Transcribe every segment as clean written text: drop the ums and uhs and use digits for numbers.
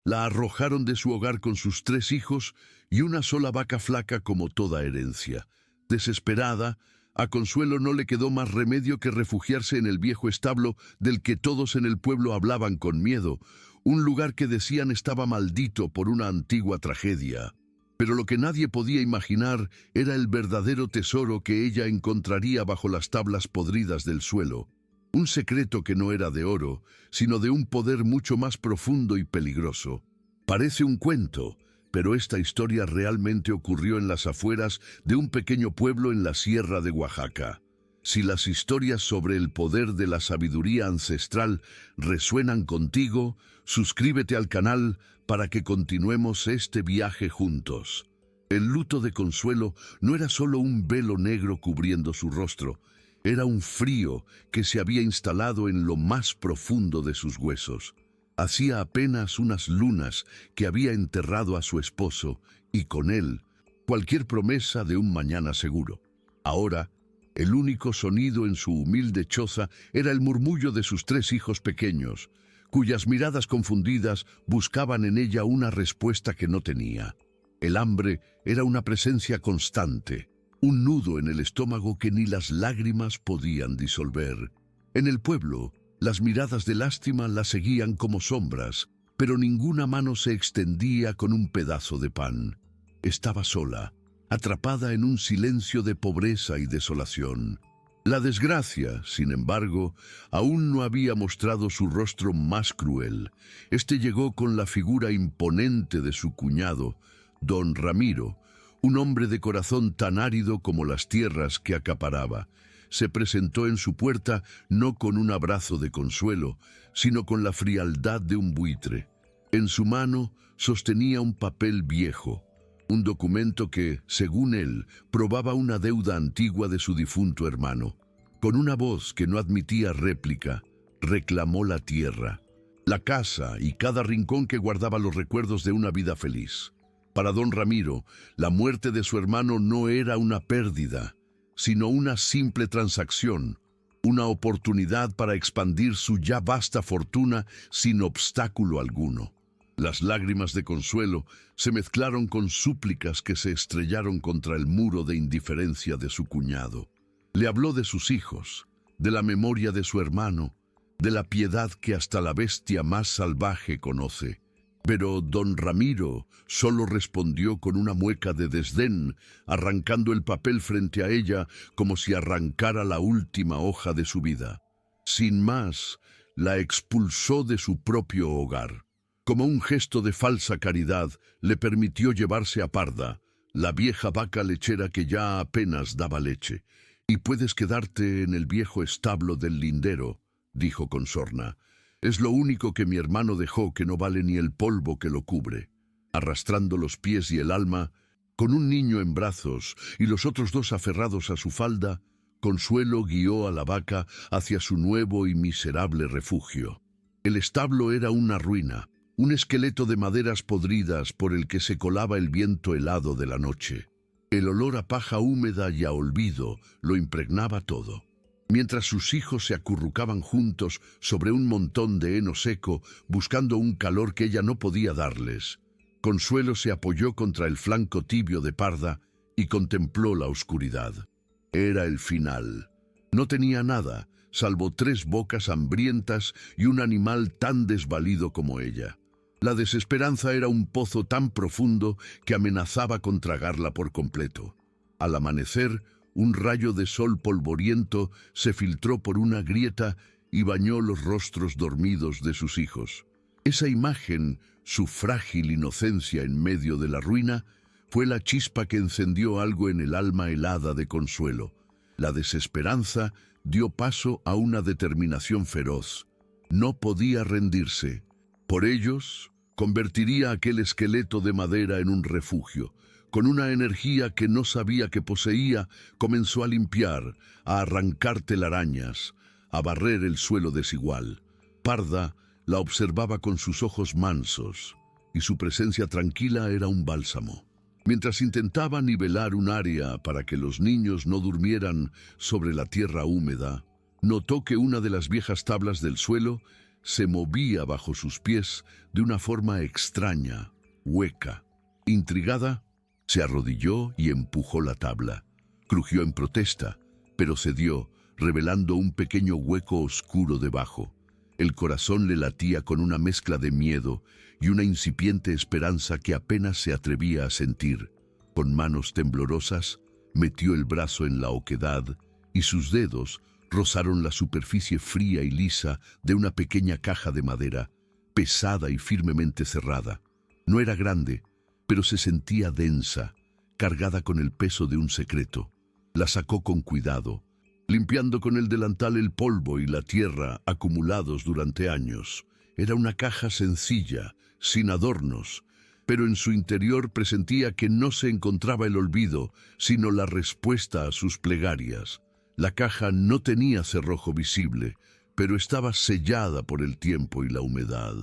La arrojaron de su hogar con sus 3 hijos y una sola vaca flaca como toda herencia. Desesperada, a Consuelo no le quedó más remedio que refugiarse en el viejo establo del que todos en el pueblo hablaban con miedo, un lugar que decían estaba maldito por una antigua tragedia. Pero lo que nadie podía imaginar era el verdadero tesoro que ella encontraría bajo las tablas podridas del suelo. Un secreto que no era de oro, sino de un poder mucho más profundo y peligroso. Parece un cuento, pero esta historia realmente ocurrió en las afueras de un pequeño pueblo en la sierra de Oaxaca. Si las historias sobre el poder de la sabiduría ancestral resuenan contigo, suscríbete al canal para que continuemos este viaje juntos. El luto de Consuelo no era solo un velo negro cubriendo su rostro, era un frío que se había instalado en lo más profundo de sus huesos. Hacía apenas unas lunas que había enterrado a su esposo y con él cualquier promesa de un mañana seguro. Ahora, el único sonido en su humilde choza era el murmullo de sus 3 hijos pequeños, cuyas miradas confundidas buscaban en ella una respuesta que no tenía. El hambre era una presencia constante, un nudo en el estómago que ni las lágrimas podían disolver. En el pueblo, las miradas de lástima la seguían como sombras, pero ninguna mano se extendía con un pedazo de pan. Estaba sola, atrapada en un silencio de pobreza y desolación. La desgracia, sin embargo, aún no había mostrado su rostro más cruel. Este llegó con la figura imponente de su cuñado, don Ramiro, un hombre de corazón tan árido como las tierras que acaparaba. Se presentó en su puerta no con un abrazo de consuelo, sino con la frialdad de un buitre. En su mano sostenía un papel viejo, un documento que, según él, probaba una deuda antigua de su difunto hermano. Con una voz que no admitía réplica, reclamó la tierra, la casa y cada rincón que guardaba los recuerdos de una vida feliz. Para don Ramiro, la muerte de su hermano no era una pérdida, sino una simple transacción, una oportunidad para expandir su ya vasta fortuna sin obstáculo alguno. Las lágrimas de Consuelo se mezclaron con súplicas que se estrellaron contra el muro de indiferencia de su cuñado. Le habló de sus hijos, de la memoria de su hermano, de la piedad que hasta la bestia más salvaje conoce. Pero don Ramiro solo respondió con una mueca de desdén, arrancando el papel frente a ella como si arrancara la última hoja de su vida. Sin más, la expulsó de su propio hogar. Como un gesto de falsa caridad, le permitió llevarse a Parda, la vieja vaca lechera que ya apenas daba leche. «Y puedes quedarte en el viejo establo del lindero», dijo con sorna. «Es lo único que mi hermano dejó que no vale ni el polvo que lo cubre». Arrastrando los pies y el alma, con un niño en brazos y los otros 2 aferrados a su falda, Consuelo guió a la vaca hacia su nuevo y miserable refugio. El establo era una ruina, un esqueleto de maderas podridas por el que se colaba el viento helado de la noche. El olor a paja húmeda y a olvido lo impregnaba todo. Mientras sus hijos se acurrucaban juntos sobre un montón de heno seco, buscando un calor que ella no podía darles, Consuelo se apoyó contra el flanco tibio de Parda y contempló la oscuridad. Era el final. No tenía nada, salvo 3 bocas hambrientas y un animal tan desvalido como ella. La desesperanza era un pozo tan profundo que amenazaba con tragarla por completo. Al amanecer, un rayo de sol polvoriento se filtró por una grieta y bañó los rostros dormidos de sus hijos. Esa imagen, su frágil inocencia en medio de la ruina, fue la chispa que encendió algo en el alma helada de Consuelo. La desesperanza dio paso a una determinación feroz. No podía rendirse. Por ellos, convertiría aquel esqueleto de madera en un refugio. Con una energía que no sabía que poseía, comenzó a limpiar, a arrancar telarañas, a barrer el suelo desigual. Parda la observaba con sus ojos mansos, y su presencia tranquila era un bálsamo. Mientras intentaba nivelar un área para que los niños no durmieran sobre la tierra húmeda, notó que una de las viejas tablas del suelo se movía bajo sus pies de una forma extraña, hueca. Intrigada, se arrodilló y empujó la tabla. Crujió en protesta, pero cedió, revelando un pequeño hueco oscuro debajo. El corazón le latía con una mezcla de miedo y una incipiente esperanza que apenas se atrevía a sentir. Con manos temblorosas, metió el brazo en la oquedad y sus dedos rozaron la superficie fría y lisa de una pequeña caja de madera, pesada y firmemente cerrada. No era grande, pero se sentía densa, cargada con el peso de un secreto. La sacó con cuidado, limpiando con el delantal el polvo y la tierra acumulados durante años. Era una caja sencilla, sin adornos, pero en su interior presentía que no se encontraba el olvido, sino la respuesta a sus plegarias. La caja no tenía cerrojo visible, pero estaba sellada por el tiempo y la humedad.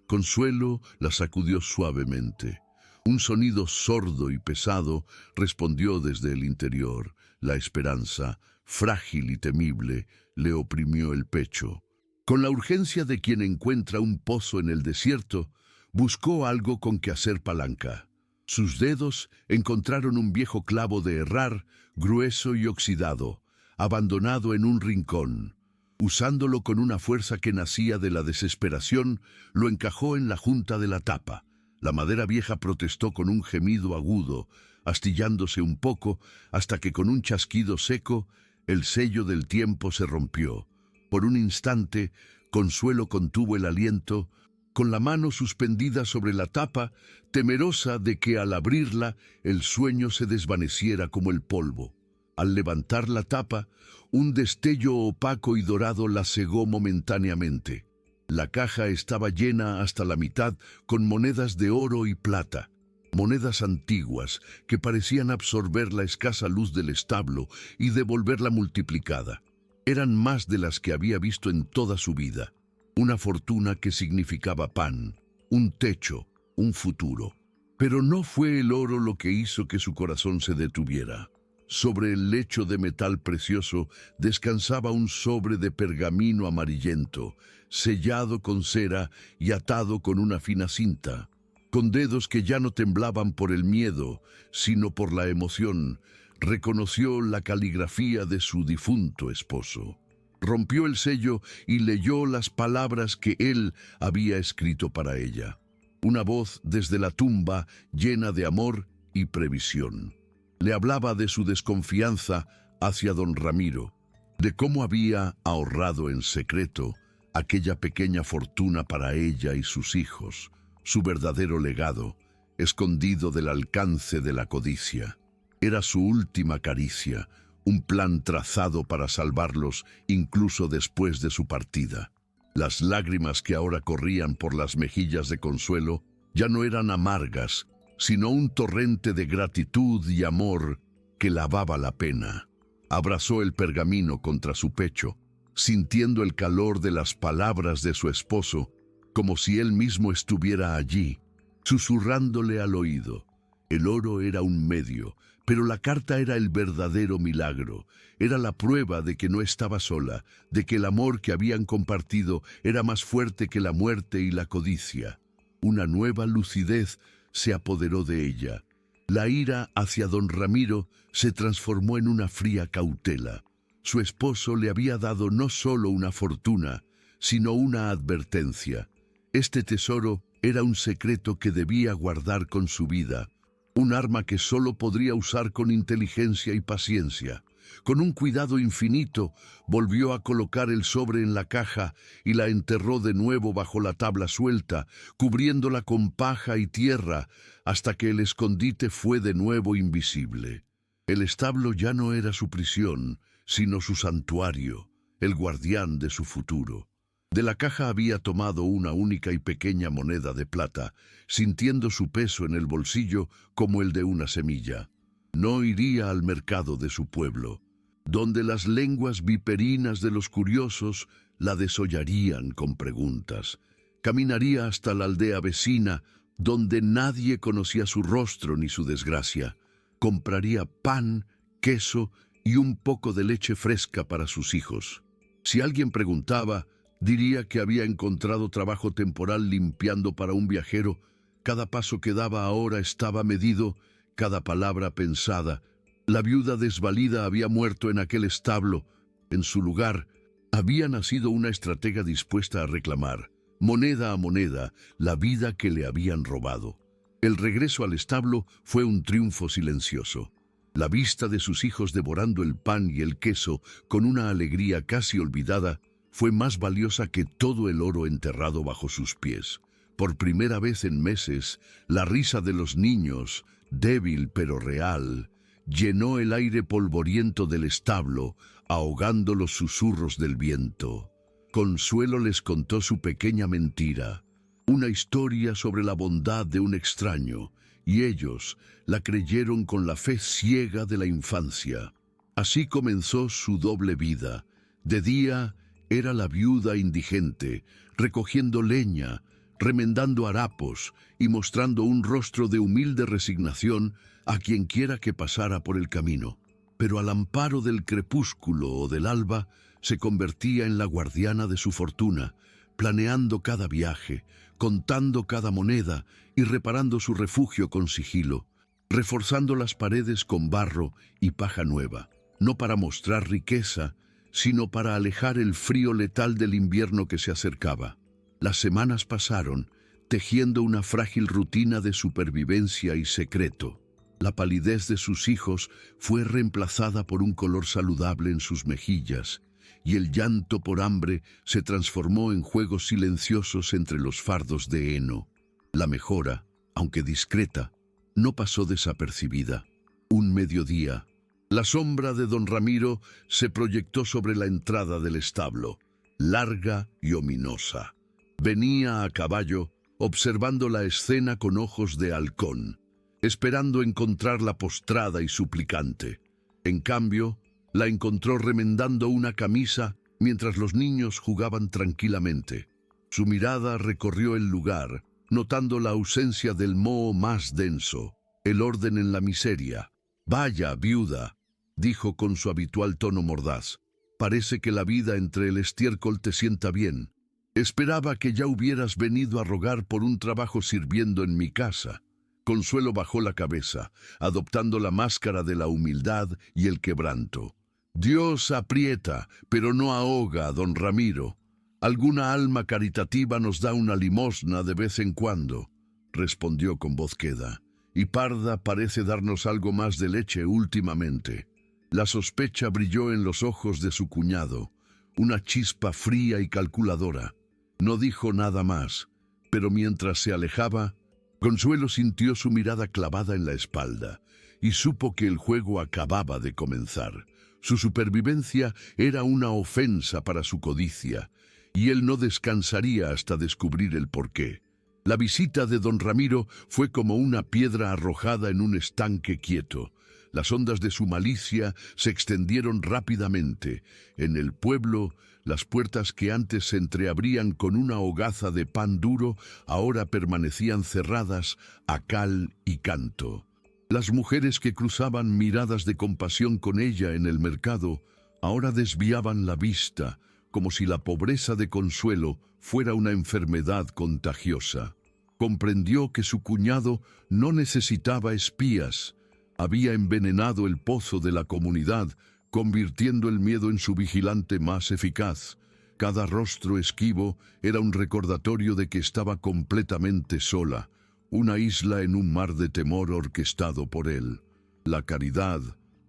Consuelo la sacudió suavemente. Un sonido sordo y pesado respondió desde el interior. La esperanza, frágil y temible, le oprimió el pecho. Con la urgencia de quien encuentra un pozo en el desierto, buscó algo con que hacer palanca. Sus dedos encontraron un viejo clavo de herrar, grueso y oxidado, abandonado en un rincón. Usándolo con una fuerza que nacía de la desesperación, lo encajó en la junta de la tapa. La madera vieja protestó con un gemido agudo, astillándose un poco, hasta que con un chasquido seco, el sello del tiempo se rompió. Por un instante, Consuelo contuvo el aliento, con la mano suspendida sobre la tapa, temerosa de que al abrirla el sueño se desvaneciera como el polvo. Al levantar la tapa, un destello opaco y dorado la cegó momentáneamente. La caja estaba llena hasta la mitad con monedas de oro y plata, monedas antiguas que parecían absorber la escasa luz del establo y devolverla multiplicada. Eran más de las que había visto en toda su vida. Una fortuna que significaba pan, un techo, un futuro. Pero no fue el oro lo que hizo que su corazón se detuviera. Sobre el lecho de metal precioso descansaba un sobre de pergamino amarillento, sellado con cera y atado con una fina cinta. Con dedos que ya no temblaban por el miedo, sino por la emoción, reconoció la caligrafía de su difunto esposo. Rompió el sello y leyó las palabras que él había escrito para ella. Una voz desde la tumba llena de amor y previsión. Le hablaba de su desconfianza hacia don Ramiro, de cómo había ahorrado en secreto aquella pequeña fortuna para ella y sus hijos, su verdadero legado, escondido del alcance de la codicia. Era su última caricia, un plan trazado para salvarlos incluso después de su partida. Las lágrimas que ahora corrían por las mejillas de Consuelo ya no eran amargas, sino un torrente de gratitud y amor que lavaba la pena. Abrazó el pergamino contra su pecho, sintiendo el calor de las palabras de su esposo, como si él mismo estuviera allí, susurrándole al oído. El oro era un medio, pero la carta era el verdadero milagro. Era la prueba de que no estaba sola, de que el amor que habían compartido era más fuerte que la muerte y la codicia. Una nueva lucidez se apoderó de ella. La ira hacia don Ramiro se transformó en una fría cautela. Su esposo le había dado no solo una fortuna, sino una advertencia. Este tesoro era un secreto que debía guardar con su vida, un arma que solo podría usar con inteligencia y paciencia. Con un cuidado infinito, volvió a colocar el sobre en la caja y la enterró de nuevo bajo la tabla suelta, cubriéndola con paja y tierra, hasta que el escondite fue de nuevo invisible. El establo ya no era su prisión, sino su santuario, el guardián de su futuro. De la caja había tomado una única y pequeña moneda de plata, sintiendo su peso en el bolsillo como el de una semilla. No iría al mercado de su pueblo, donde las lenguas viperinas de los curiosos la desollarían con preguntas. Caminaría hasta la aldea vecina, donde nadie conocía su rostro ni su desgracia. Compraría pan, queso y un poco de leche fresca para sus hijos. Si alguien preguntaba, Diría que había encontrado trabajo temporal limpiando para un viajero. Cada paso que daba ahora estaba medido, cada palabra pensada. La viuda desvalida había muerto en aquel establo. En su lugar, había nacido una estratega dispuesta a reclamar, moneda a moneda, la vida que le habían robado. El regreso al establo fue un triunfo silencioso. La vista de sus hijos devorando el pan y el queso con una alegría casi olvidada fue más valiosa que todo el oro enterrado bajo sus pies. Por primera vez en meses, la risa de los niños, débil pero real, llenó el aire polvoriento del establo, ahogando los susurros del viento. Consuelo les contó su pequeña mentira, una historia sobre la bondad de un extraño, y ellos la creyeron con la fe ciega de la infancia. Así comenzó su doble vida. De día era la viuda indigente, recogiendo leña, remendando harapos y mostrando un rostro de humilde resignación a quien quiera que pasara por el camino. Pero al amparo del crepúsculo o del alba se convertía en la guardiana de su fortuna, planeando cada viaje, contando cada moneda y reparando su refugio con sigilo, reforzando las paredes con barro y paja nueva, no para mostrar riqueza, sino para alejar el frío letal del invierno que se acercaba. Las semanas pasaron, tejiendo una frágil rutina de supervivencia y secreto. La palidez de sus hijos fue reemplazada por un color saludable en sus mejillas, y el llanto por hambre se transformó en juegos silenciosos entre los fardos de heno. La mejora, aunque discreta, no pasó desapercibida. Un mediodía, la sombra de don Ramiro se proyectó sobre la entrada del establo, larga y ominosa. Venía a caballo, observando la escena con ojos de halcón, esperando encontrarla postrada y suplicante. En cambio, la encontró remendando una camisa mientras los niños jugaban tranquilamente. Su mirada recorrió el lugar, notando la ausencia del moho más denso, el orden en la miseria. «Vaya, viuda», dijo con su habitual tono mordaz, «parece que la vida entre el estiércol te sienta bien. Esperaba que ya hubieras venido a rogar por un trabajo sirviendo en mi casa». Consuelo bajó la cabeza, adoptando la máscara de la humildad y el quebranto. «Dios aprieta, pero no ahoga, don Ramiro. Alguna alma caritativa nos da una limosna de vez en cuando», respondió con voz queda. «Y Parda parece darnos algo más de leche últimamente». La sospecha brilló en los ojos de su cuñado, una chispa fría y calculadora. No dijo nada más, pero mientras se alejaba, Consuelo sintió su mirada clavada en la espalda y supo que el juego acababa de comenzar. Su supervivencia era una ofensa para su codicia, y él no descansaría hasta descubrir el porqué. La visita de don Ramiro fue como una piedra arrojada en un estanque quieto. Las ondas de su malicia se extendieron rápidamente. En el pueblo, las puertas que antes se entreabrían con una hogaza de pan duro, ahora permanecían cerradas a cal y canto. Las mujeres que cruzaban miradas de compasión con ella en el mercado, ahora desviaban la vista, como si la pobreza de Consuelo fuera una enfermedad contagiosa. Comprendió que su cuñado no necesitaba espías. Había envenenado el pozo de la comunidad, convirtiendo el miedo en su vigilante más eficaz. Cada rostro esquivo era un recordatorio de que estaba completamente sola, una isla en un mar de temor orquestado por él. La caridad,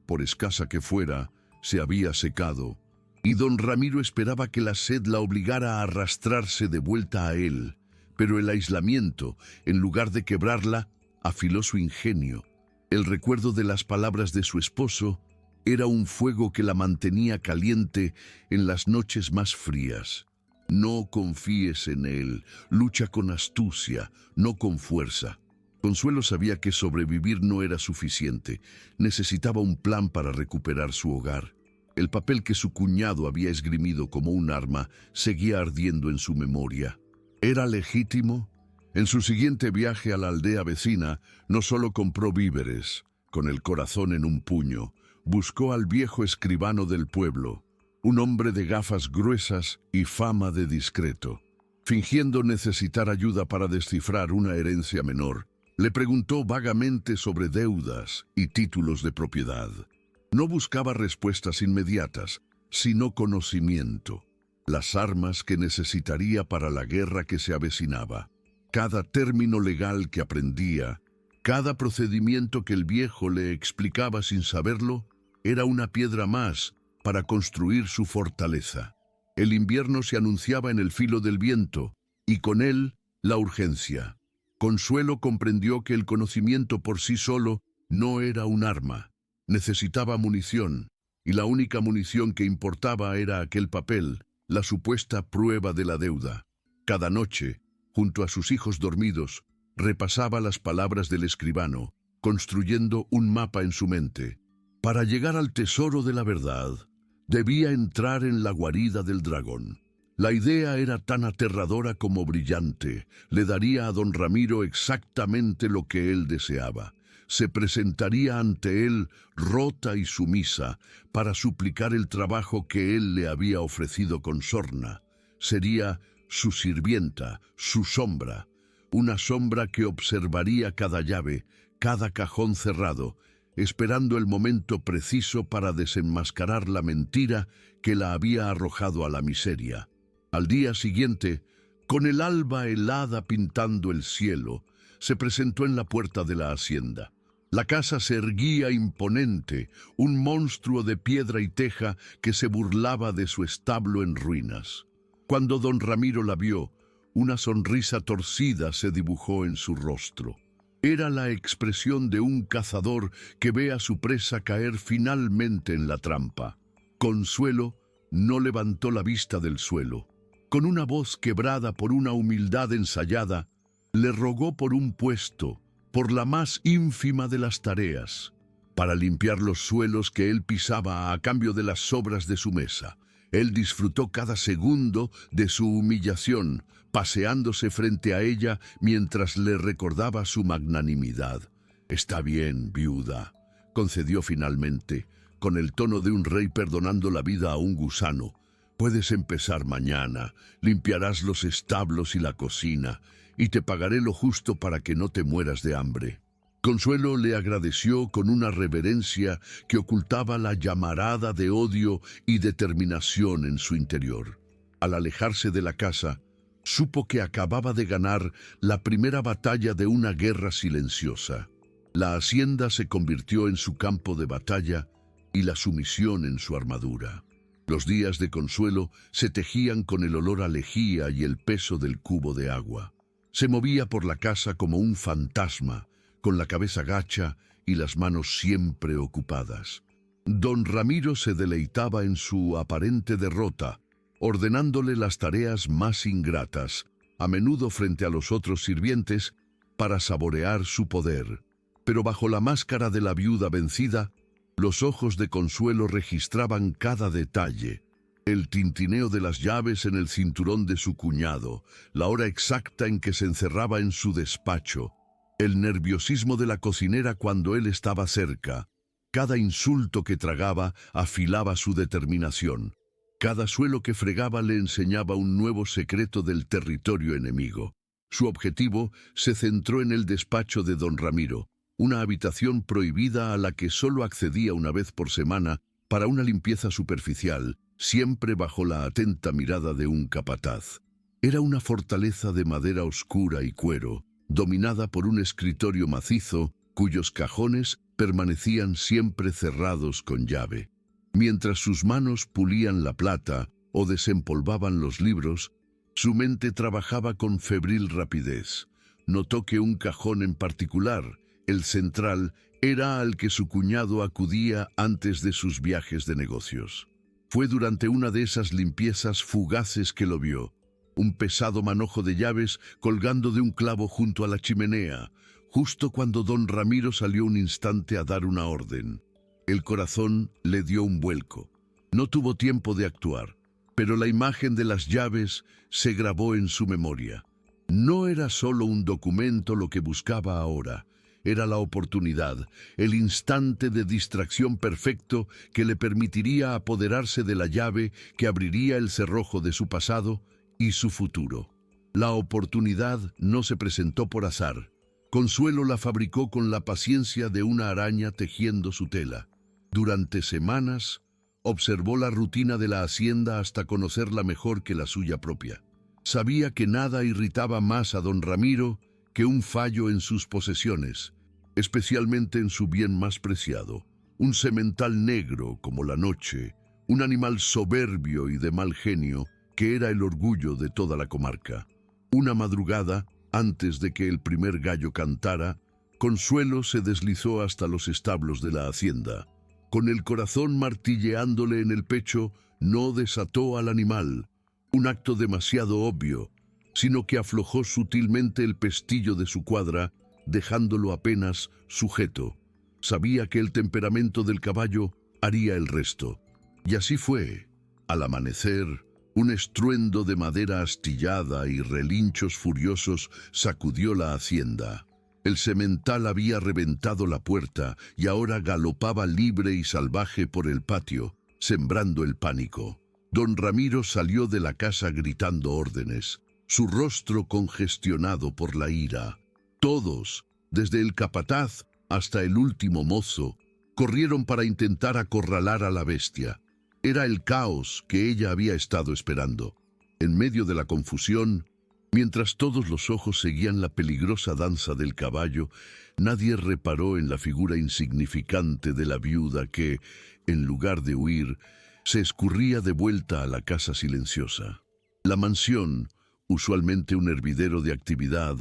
por escasa que fuera, se había secado, y don Ramiro esperaba que la sed la obligara a arrastrarse de vuelta a él. Pero el aislamiento, en lugar de quebrarla, afiló su ingenio. El recuerdo de las palabras de su esposo era un fuego que la mantenía caliente en las noches más frías. No confíes en él, lucha con astucia, no con fuerza. Consuelo sabía que sobrevivir no era suficiente, necesitaba un plan para recuperar su hogar. El papel que su cuñado había esgrimido como un arma seguía ardiendo en su memoria. ¿Era legítimo? En su siguiente viaje a la aldea vecina, no solo compró víveres, con el corazón en un puño, buscó al viejo escribano del pueblo. un hombre de gafas gruesas y fama de discreto. Fingiendo necesitar ayuda para descifrar una herencia menor, le preguntó vagamente sobre deudas y títulos de propiedad. No buscaba respuestas inmediatas, sino conocimiento, las armas que necesitaría para la guerra que se avecinaba. Cada término legal que aprendía, cada procedimiento que el viejo le explicaba sin saberlo, era una piedra más para construir su fortaleza. El invierno se anunciaba en el filo del viento, y con él la urgencia. Consuelo comprendió que el conocimiento por sí solo no era un arma. Necesitaba munición, y la única munición que importaba era aquel papel, la supuesta prueba de la deuda. Cada noche, junto a sus hijos dormidos, repasaba las palabras del escribano, construyendo un mapa en su mente. Para llegar al tesoro de la verdad, debía entrar en la guarida del dragón. La idea era tan aterradora como brillante. Le daría a don Ramiro exactamente lo que él deseaba. Se presentaría ante él rota y sumisa para suplicar el trabajo que él le había ofrecido con sorna. Sería su sirvienta, su sombra, una sombra que observaría cada llave, cada cajón cerrado, esperando el momento preciso para desenmascarar la mentira que la había arrojado a la miseria. Al día siguiente, con el alba helada pintando el cielo, se presentó en la puerta de la hacienda. La casa se erguía imponente, un monstruo de piedra y teja que se burlaba de su establo en ruinas. Cuando don Ramiro la vio, una sonrisa torcida se dibujó en su rostro. Era la expresión de un cazador que ve a su presa caer finalmente en la trampa. Consuelo no levantó la vista del suelo. Con una voz quebrada por una humildad ensayada, le rogó por un puesto, por la más ínfima de las tareas, para limpiar los suelos que él pisaba a cambio de las sobras de su mesa. Él disfrutó cada segundo de su humillación, paseándose frente a ella mientras le recordaba su magnanimidad. «Está bien, viuda», concedió finalmente, con el tono de un rey perdonando la vida a un gusano. «Puedes empezar mañana, limpiarás los establos y la cocina, y te pagaré lo justo para que no te mueras de hambre». Consuelo le agradeció con una reverencia que ocultaba la llamarada de odio y determinación en su interior. Al alejarse de la casa, supo que acababa de ganar la primera batalla de una guerra silenciosa. La hacienda se convirtió en su campo de batalla y la sumisión en su armadura. Los días de Consuelo se tejían con el olor a lejía y el peso del cubo de agua. Se movía por la casa como un fantasma, con la cabeza gacha y las manos siempre ocupadas. Don Ramiro se deleitaba en su aparente derrota, ordenándole las tareas más ingratas, a menudo frente a los otros sirvientes, para saborear su poder. Pero bajo la máscara de la viuda vencida, los ojos de Consuelo registraban cada detalle: el tintineo de las llaves en el cinturón de su cuñado, la hora exacta en que se encerraba en su despacho, el nerviosismo de la cocinera cuando él estaba cerca. Cada insulto que tragaba afilaba su determinación. Cada suelo que fregaba le enseñaba un nuevo secreto del territorio enemigo. Su objetivo se centró en el despacho de don Ramiro, una habitación prohibida a la que solo accedía una vez por semana para una limpieza superficial, siempre bajo la atenta mirada de un capataz. Era una fortaleza de madera oscura y cuero, dominada por un escritorio macizo cuyos cajones permanecían siempre cerrados con llave. Mientras sus manos pulían la plata o desempolvaban los libros, su mente trabajaba con febril rapidez. Notó que un cajón en particular, el central, era al que su cuñado acudía antes de sus viajes de negocios. Fue durante una de esas limpiezas fugaces que lo vio. Un pesado manojo de llaves colgando de un clavo junto a la chimenea, justo cuando don Ramiro salió un instante a dar una orden. El corazón le dio un vuelco. No tuvo tiempo de actuar, pero la imagen de las llaves se grabó en su memoria. No era solo un documento lo que buscaba ahora. era la oportunidad, el instante de distracción perfecto que le permitiría apoderarse de la llave que abriría el cerrojo de su pasado y su futuro. La oportunidad no se presentó por azar. Consuelo la fabricó con la paciencia de una araña tejiendo su tela. Durante semanas, observó la rutina de la hacienda hasta conocerla mejor que la suya propia. Sabía que nada irritaba más a don Ramiro que un fallo en sus posesiones, especialmente en su bien más preciado, un semental negro como la noche, un animal soberbio y de mal genio que era el orgullo de toda la comarca. Una madrugada, antes de que el primer gallo cantara, Consuelo se deslizó hasta los establos de la hacienda. Con el corazón martilleándole en el pecho, no desató al animal, un acto demasiado obvio, sino que aflojó sutilmente el pestillo de su cuadra, dejándolo apenas sujeto. Sabía que el temperamento del caballo haría el resto. Y así fue. Al amanecer, un estruendo de madera astillada y relinchos furiosos sacudió la hacienda. El semental había reventado la puerta y ahora galopaba libre y salvaje por el patio, sembrando el pánico. Don Ramiro salió de la casa gritando órdenes, su rostro congestionado por la ira. Todos, desde el capataz hasta el último mozo, corrieron para intentar acorralar a la bestia. Era el caos que ella había estado esperando. En medio de la confusión, mientras todos los ojos seguían la peligrosa danza del caballo, nadie reparó en la figura insignificante de la viuda que, en lugar de huir, se escurría de vuelta a la casa silenciosa. La mansión, usualmente un hervidero de actividad,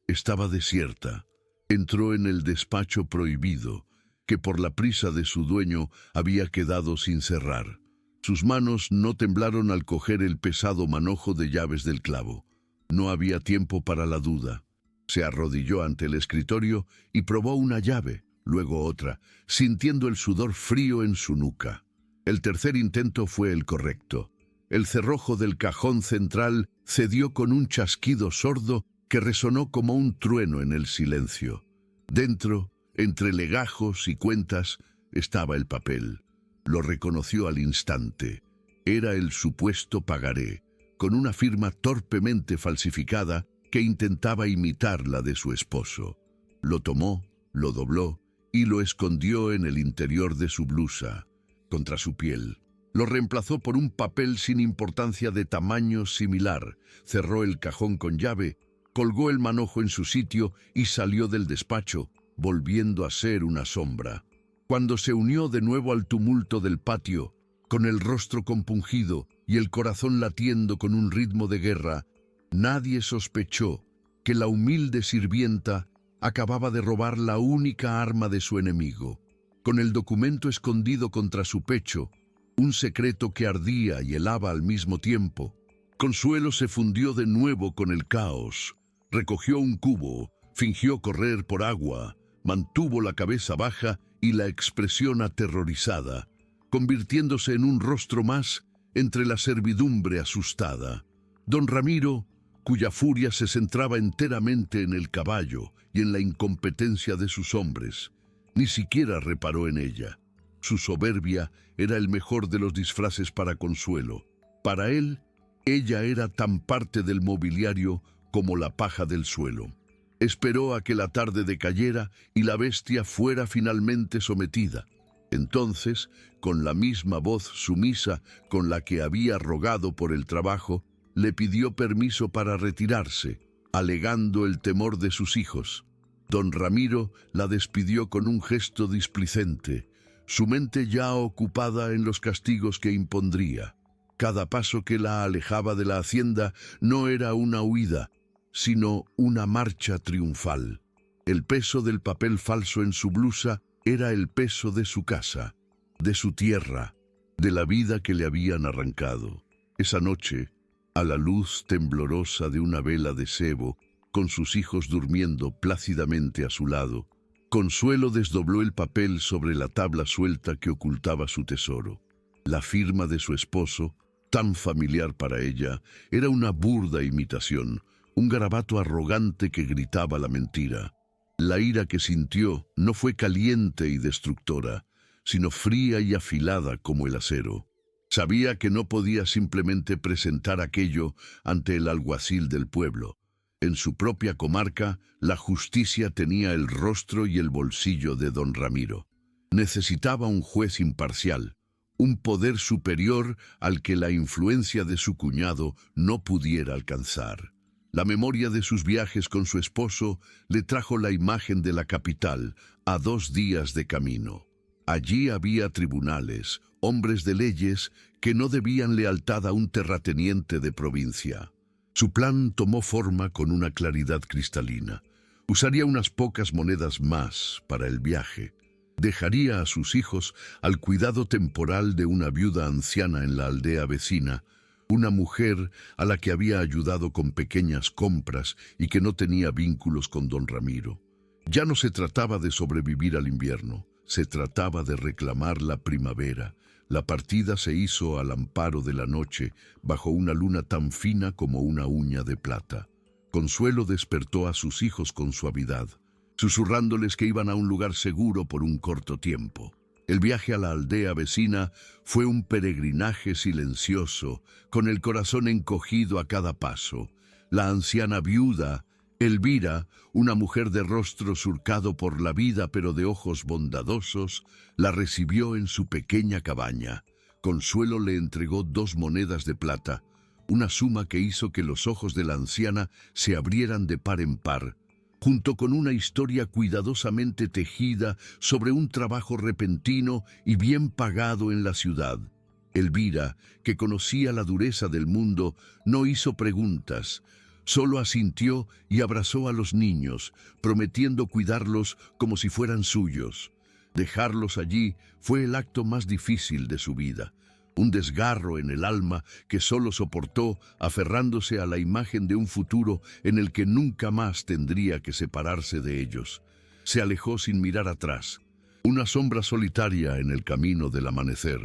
estaba desierta. Entró en el despacho prohibido, que por la prisa de su dueño había quedado sin cerrar. Sus manos no temblaron al coger el pesado manojo de llaves del clavo. No había tiempo para la duda. Se arrodilló ante el escritorio y probó una llave, luego otra, sintiendo el sudor frío en su nuca. El tercer intento fue el correcto. El cerrojo del cajón central cedió con un chasquido sordo que resonó como un trueno en el silencio. Dentro, entre legajos y cuentas, estaba el papel. Lo reconoció al instante. Era el supuesto pagaré, con una firma torpemente falsificada que intentaba imitar la de su esposo. Lo tomó, lo dobló y lo escondió en el interior de su blusa, contra su piel. Lo reemplazó por un papel sin importancia de tamaño similar, cerró el cajón con llave, colgó el manojo en su sitio y salió del despacho, volviendo a ser una sombra. Cuando se unió de nuevo al tumulto del patio, con el rostro compungido y el corazón latiendo con un ritmo de guerra, nadie sospechó que la humilde sirvienta acababa de robar la única arma de su enemigo. Con el documento escondido contra su pecho, un secreto que ardía y helaba al mismo tiempo, Consuelo se fundió de nuevo con el caos, recogió un cubo, fingió correr por agua, mantuvo la cabeza baja y la expresión aterrorizada, convirtiéndose en un rostro más entre la servidumbre asustada. Don Ramiro, cuya furia se centraba enteramente en el caballo y en la incompetencia de sus hombres, ni siquiera reparó en ella. Su soberbia era el mejor de los disfraces para Consuelo. Para él, ella era tan parte del mobiliario como la paja del suelo. Esperó a que la tarde decayera y la bestia fuera finalmente sometida. Entonces, con la misma voz sumisa con la que había rogado por el trabajo, le pidió permiso para retirarse, alegando el temor de sus hijos. Don Ramiro la despidió con un gesto displicente, su mente ya ocupada en los castigos que impondría. Cada paso que la alejaba de la hacienda no era una huida, sino una marcha triunfal. El peso del papel falso en su blusa era el peso de su casa, de su tierra, de la vida que le habían arrancado. Esa noche, a la luz temblorosa de una vela de sebo, con sus hijos durmiendo plácidamente a su lado, Consuelo desdobló el papel sobre la tabla suelta que ocultaba su tesoro. La firma de su esposo, tan familiar para ella, era una burda imitación, un garabato arrogante que gritaba la mentira. La ira que sintió no fue caliente y destructora, sino fría y afilada como el acero. Sabía que no podía simplemente presentar aquello ante el alguacil del pueblo. En su propia comarca, la justicia tenía el rostro y el bolsillo de don Ramiro. Necesitaba un juez imparcial, un poder superior al que la influencia de su cuñado no pudiera alcanzar. La memoria de sus viajes con su esposo le trajo la imagen de la capital a 2 días de camino. Allí había tribunales, hombres de leyes que no debían lealtad a un terrateniente de provincia. Su plan tomó forma con una claridad cristalina. Usaría unas pocas monedas más para el viaje. Dejaría a sus hijos al cuidado temporal de una viuda anciana en la aldea vecina, una mujer a la que había ayudado con pequeñas compras y que no tenía vínculos con don Ramiro. Ya no se trataba de sobrevivir al invierno, se trataba de reclamar la primavera. La partida se hizo al amparo de la noche, bajo una luna tan fina como una uña de plata. Consuelo despertó a sus hijos con suavidad, susurrándoles que iban a un lugar seguro por un corto tiempo. El viaje a la aldea vecina fue un peregrinaje silencioso, con el corazón encogido a cada paso. La anciana viuda, Elvira, una mujer de rostro surcado por la vida pero de ojos bondadosos, la recibió en su pequeña cabaña. Consuelo le entregó 2 monedas de plata, una suma que hizo que los ojos de la anciana se abrieran de par en par, junto con una historia cuidadosamente tejida sobre un trabajo repentino y bien pagado en la ciudad. Elvira, que conocía la dureza del mundo, no hizo preguntas, solo asintió y abrazó a los niños, prometiendo cuidarlos como si fueran suyos. Dejarlos allí fue el acto más difícil de su vida. Un desgarro en el alma que solo soportó aferrándose a la imagen de un futuro en el que nunca más tendría que separarse de ellos. Se alejó sin mirar atrás, una sombra solitaria en el camino del amanecer,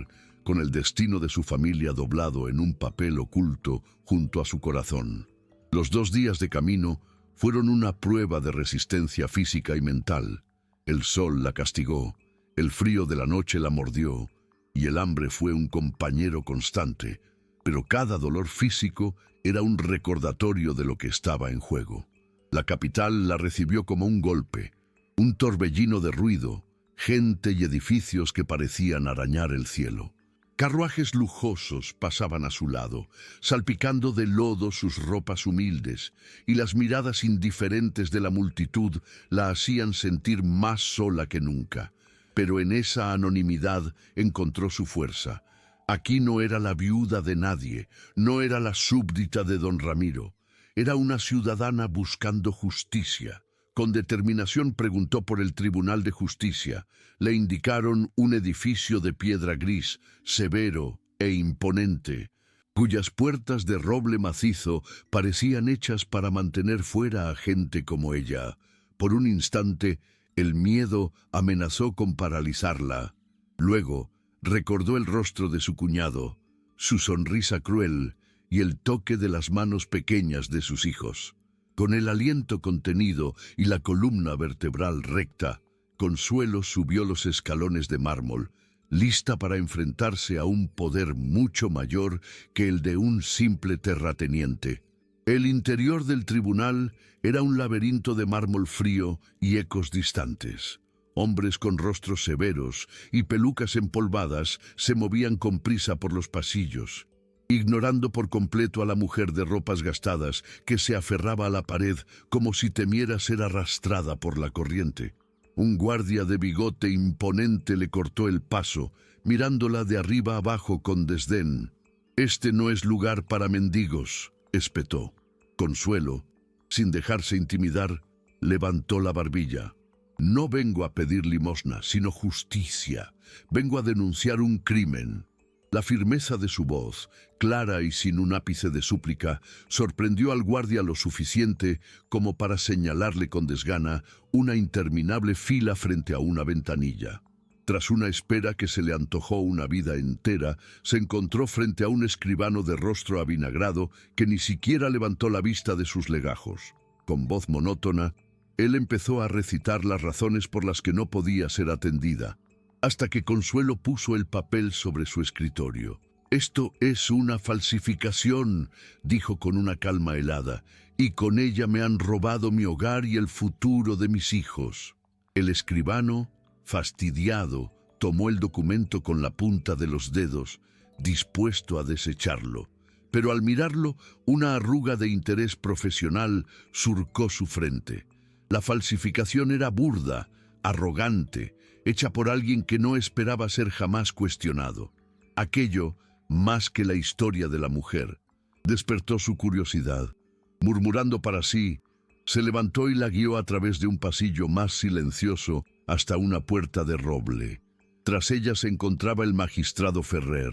con el destino de su familia doblado en un papel oculto junto a su corazón. Los 2 días de camino fueron una prueba de resistencia física y mental. El sol la castigó, el frío de la noche la mordió, y el hambre fue un compañero constante, pero cada dolor físico era un recordatorio de lo que estaba en juego. La capital la recibió como un golpe, un torbellino de ruido, gente y edificios que parecían arañar el cielo. Carruajes lujosos pasaban a su lado, salpicando de lodo sus ropas humildes, y las miradas indiferentes de la multitud la hacían sentir más sola que nunca. Pero en esa anonimidad encontró su fuerza. Aquí no era la viuda de nadie, no era la súbdita de don Ramiro. Era una ciudadana buscando justicia. Con determinación preguntó por el Tribunal de Justicia. Le indicaron un edificio de piedra gris, severo e imponente, cuyas puertas de roble macizo parecían hechas para mantener fuera a gente como ella. Por un instante, el miedo amenazó con paralizarla. Luego, recordó el rostro de su cuñado, su sonrisa cruel y el toque de las manos pequeñas de sus hijos. Con el aliento contenido y la columna vertebral recta, Consuelo subió los escalones de mármol, lista para enfrentarse a un poder mucho mayor que el de un simple terrateniente. El interior del tribunal era un laberinto de mármol frío y ecos distantes. Hombres con rostros severos y pelucas empolvadas se movían con prisa por los pasillos, ignorando por completo a la mujer de ropas gastadas que se aferraba a la pared como si temiera ser arrastrada por la corriente. Un guardia de bigote imponente le cortó el paso, mirándola de arriba abajo con desdén. «Este no es lugar para mendigos», espetó. Consuelo, sin dejarse intimidar, levantó la barbilla. «No vengo a pedir limosna, sino justicia. Vengo a denunciar un crimen». La firmeza de su voz, clara y sin un ápice de súplica, sorprendió al guardia lo suficiente como para señalarle con desgana una interminable fila frente a una ventanilla. Tras una espera que se le antojó una vida entera, se encontró frente a un escribano de rostro avinagrado que ni siquiera levantó la vista de sus legajos. Con voz monótona, Él empezó a recitar las razones por las que no podía ser atendida, hasta que Consuelo puso el papel sobre su escritorio. «Esto es una falsificación», dijo con una calma helada, «y con ella me han robado mi hogar y el futuro de mis hijos». El escribano, fastidiado, tomó el documento con la punta de los dedos, dispuesto a desecharlo. Pero al mirarlo, una arruga de interés profesional surcó su frente. La falsificación era burda, arrogante, hecha por alguien que no esperaba ser jamás cuestionado. Aquello, más que la historia de la mujer, despertó su curiosidad. Murmurando para sí, se levantó y la guió a través de un pasillo más silencioso hasta una puerta de roble. Tras ella se encontraba el magistrado Ferrer,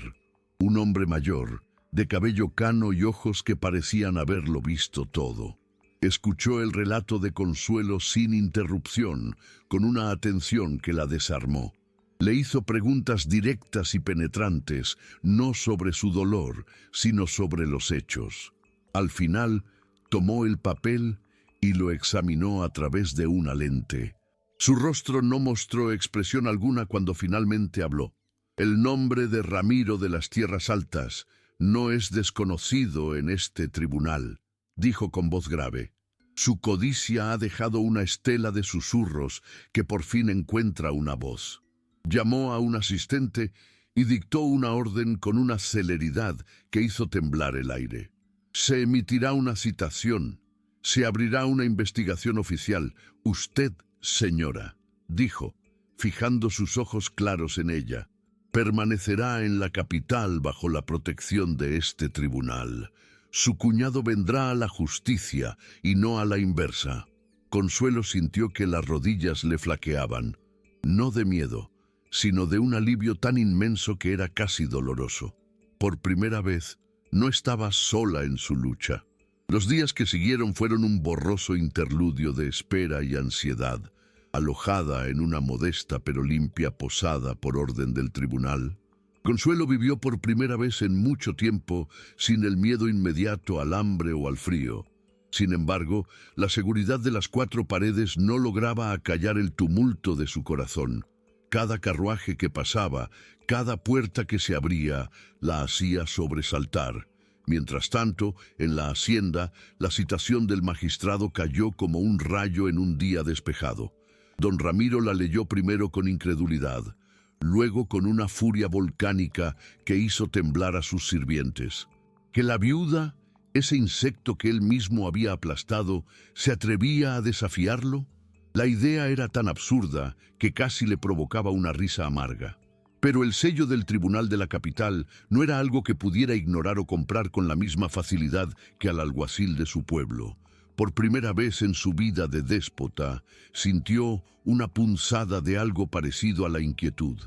un hombre mayor, de cabello cano y ojos que parecían haberlo visto todo. Escuchó el relato de Consuelo sin interrupción, con una atención que la desarmó. Le hizo preguntas directas y penetrantes, no sobre su dolor, sino sobre los hechos. Al final, tomó el papel y lo examinó a través de una lente. Su rostro no mostró expresión alguna cuando finalmente habló. «El nombre de Ramiro de las Tierras Altas no es desconocido en este tribunal», dijo con voz grave. «Su codicia ha dejado una estela de susurros que por fin encuentra una voz». Llamó a un asistente y dictó una orden con una celeridad que hizo temblar el aire. «Se emitirá una citación. Se abrirá una investigación oficial. Usted, señora», dijo, fijando sus ojos claros en ella, «permanecerá en la capital bajo la protección de este tribunal. Su cuñado vendrá a la justicia y no a la inversa». Consuelo sintió que las rodillas le flaqueaban, no de miedo, sino de un alivio tan inmenso que era casi doloroso. Por primera vez, no estaba sola en su lucha. Los días que siguieron fueron un borroso interludio de espera y ansiedad. Alojada en una modesta pero limpia posada por orden del tribunal, Consuelo vivió por primera vez en mucho tiempo sin el miedo inmediato al hambre o al frío. Sin embargo, la seguridad de las cuatro paredes no lograba acallar el tumulto de su corazón. Cada carruaje que pasaba, cada puerta que se abría, la hacía sobresaltar. Mientras tanto, en la hacienda, la citación del magistrado cayó como un rayo en un día despejado. Don Ramiro la leyó primero con incredulidad, luego con una furia volcánica que hizo temblar a sus sirvientes. Que la viuda, ese insecto que él mismo había aplastado, se atrevía a desafiarlo. La idea era tan absurda que casi le provocaba una risa amarga. Pero el sello del tribunal de la capital no era algo que pudiera ignorar o comprar con la misma facilidad que al alguacil de su pueblo. Por primera vez en su vida de déspota, sintió una punzada de algo parecido a la inquietud.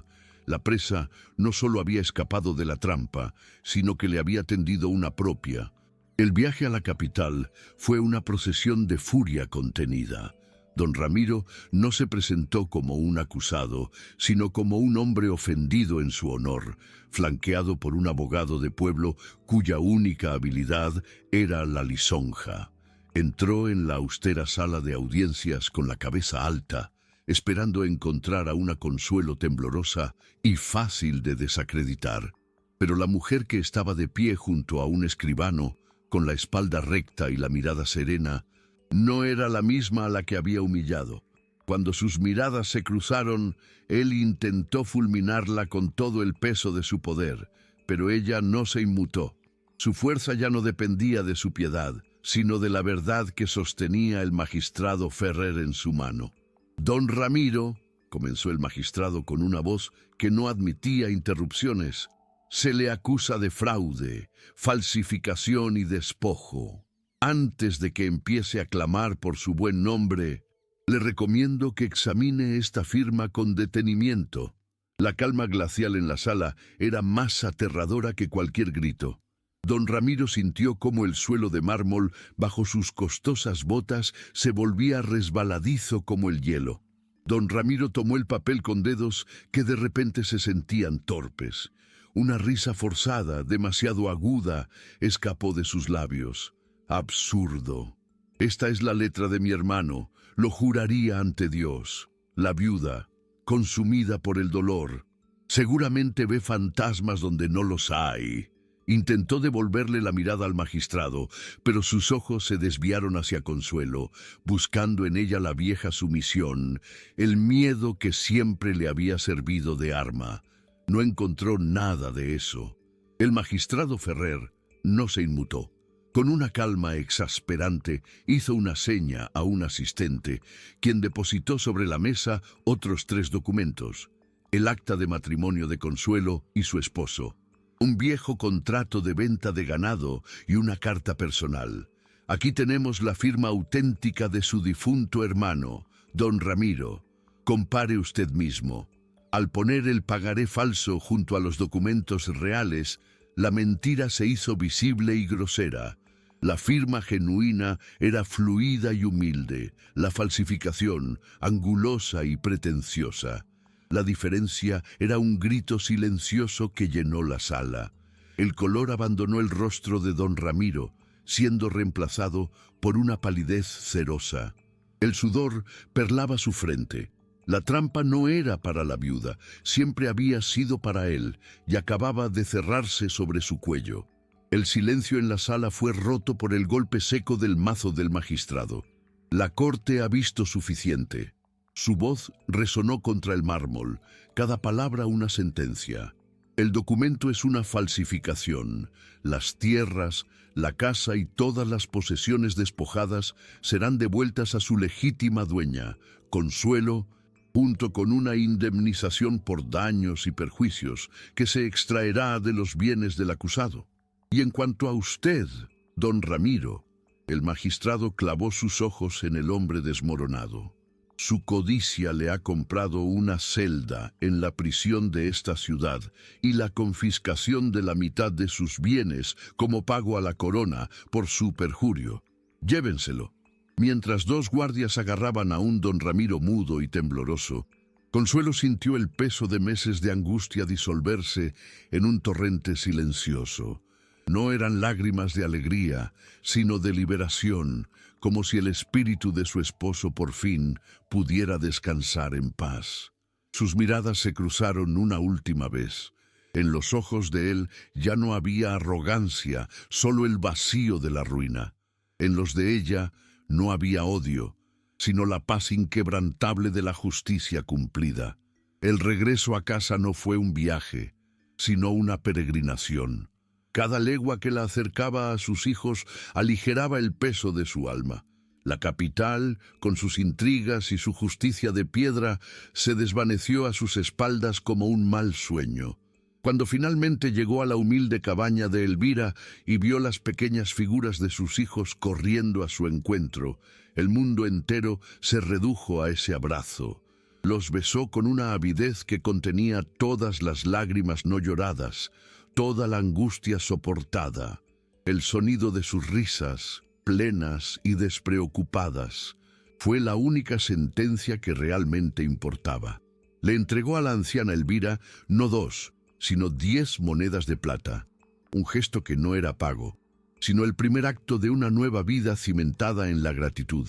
La presa no solo había escapado de la trampa, sino que le había tendido una propia. El viaje a la capital fue una procesión de furia contenida. Don Ramiro no se presentó como un acusado, sino como un hombre ofendido en su honor, flanqueado por un abogado de pueblo cuya única habilidad era la lisonja. Entró en la austera sala de audiencias con la cabeza alta, esperando encontrar a una Consuelo temblorosa y fácil de desacreditar. Pero la mujer que estaba de pie junto a un escribano, con la espalda recta y la mirada serena, no era la misma a la que había humillado. Cuando sus miradas se cruzaron, él intentó fulminarla con todo el peso de su poder, pero ella no se inmutó. Su fuerza ya no dependía de su piedad, sino de la verdad que sostenía el magistrado Ferrer en su mano. «Don Ramiro», comenzó el magistrado con una voz que no admitía interrupciones, «se le acusa de fraude, falsificación y despojo. Antes de que empiece a clamar por su buen nombre, le recomiendo que examine esta firma con detenimiento». La calma glacial en la sala era más aterradora que cualquier grito. Don Ramiro sintió cómo el suelo de mármol bajo sus costosas botas se volvía resbaladizo como el hielo. Don Ramiro tomó el papel con dedos que de repente se sentían torpes. Una risa forzada, demasiado aguda, escapó de sus labios. «Absurdo. Esta es la letra de mi hermano. Lo juraría ante Dios. La viuda, consumida por el dolor, seguramente ve fantasmas donde no los hay. Intentó devolverle la mirada al magistrado, pero sus ojos se desviaron hacia Consuelo, buscando en ella la vieja sumisión, el miedo que siempre le había servido de arma. No encontró nada de eso. El magistrado Ferrer no se inmutó. Con una calma exasperante hizo una seña a un asistente, quien depositó sobre la mesa otros 3 documentos: el acta de matrimonio de Consuelo y su esposo, un viejo contrato de venta de ganado y una carta personal. Aquí tenemos la firma auténtica de su difunto hermano, don Ramiro. Compare usted mismo. Al poner el pagaré falso junto a los documentos reales, la mentira se hizo visible y grosera. La firma genuina era fluida y humilde, la falsificación angulosa y pretenciosa. La diferencia era un grito silencioso que llenó la sala. El color abandonó el rostro de don Ramiro, siendo reemplazado por una palidez cerosa. El sudor perlaba su frente. La trampa no era para la viuda, siempre había sido para él, y acababa de cerrarse sobre su cuello. El silencio en la sala fue roto por el golpe seco del mazo del magistrado. La corte ha visto suficiente. Su voz resonó contra el mármol, cada palabra una sentencia. El documento es una falsificación. Las tierras, la casa y todas las posesiones despojadas serán devueltas a su legítima dueña, Consuelo, junto con una indemnización por daños y perjuicios que se extraerá de los bienes del acusado. Y en cuanto a usted, don Ramiro, el magistrado clavó sus ojos en el hombre desmoronado. Su codicia le ha comprado una celda en la prisión de esta ciudad y la confiscación de la mitad de sus bienes como pago a la corona por su perjurio. Llévenselo. Mientras 2 guardias agarraban a un don Ramiro mudo y tembloroso, Consuelo sintió el peso de meses de angustia disolverse en un torrente silencioso. No eran lágrimas de alegría, sino de liberación, como si el espíritu de su esposo por fin pudiera descansar en paz. Sus miradas se cruzaron una última vez. En los ojos de él ya no había arrogancia, solo el vacío de la ruina. En los de ella no había odio, sino la paz inquebrantable de la justicia cumplida. El regreso a casa no fue un viaje, sino una peregrinación. Cada legua que la acercaba a sus hijos aligeraba el peso de su alma. La capital, con sus intrigas y su justicia de piedra, se desvaneció a sus espaldas como un mal sueño. Cuando finalmente llegó a la humilde cabaña de Elvira y vio las pequeñas figuras de sus hijos corriendo a su encuentro, el mundo entero se redujo a ese abrazo. Los besó con una avidez que contenía todas las lágrimas no lloradas, toda la angustia soportada, el sonido de sus risas, plenas y despreocupadas, fue la única sentencia que realmente importaba. Le entregó a la anciana Elvira no 2, sino 10 monedas de plata, un gesto que no era pago, sino el primer acto de una nueva vida cimentada en la gratitud.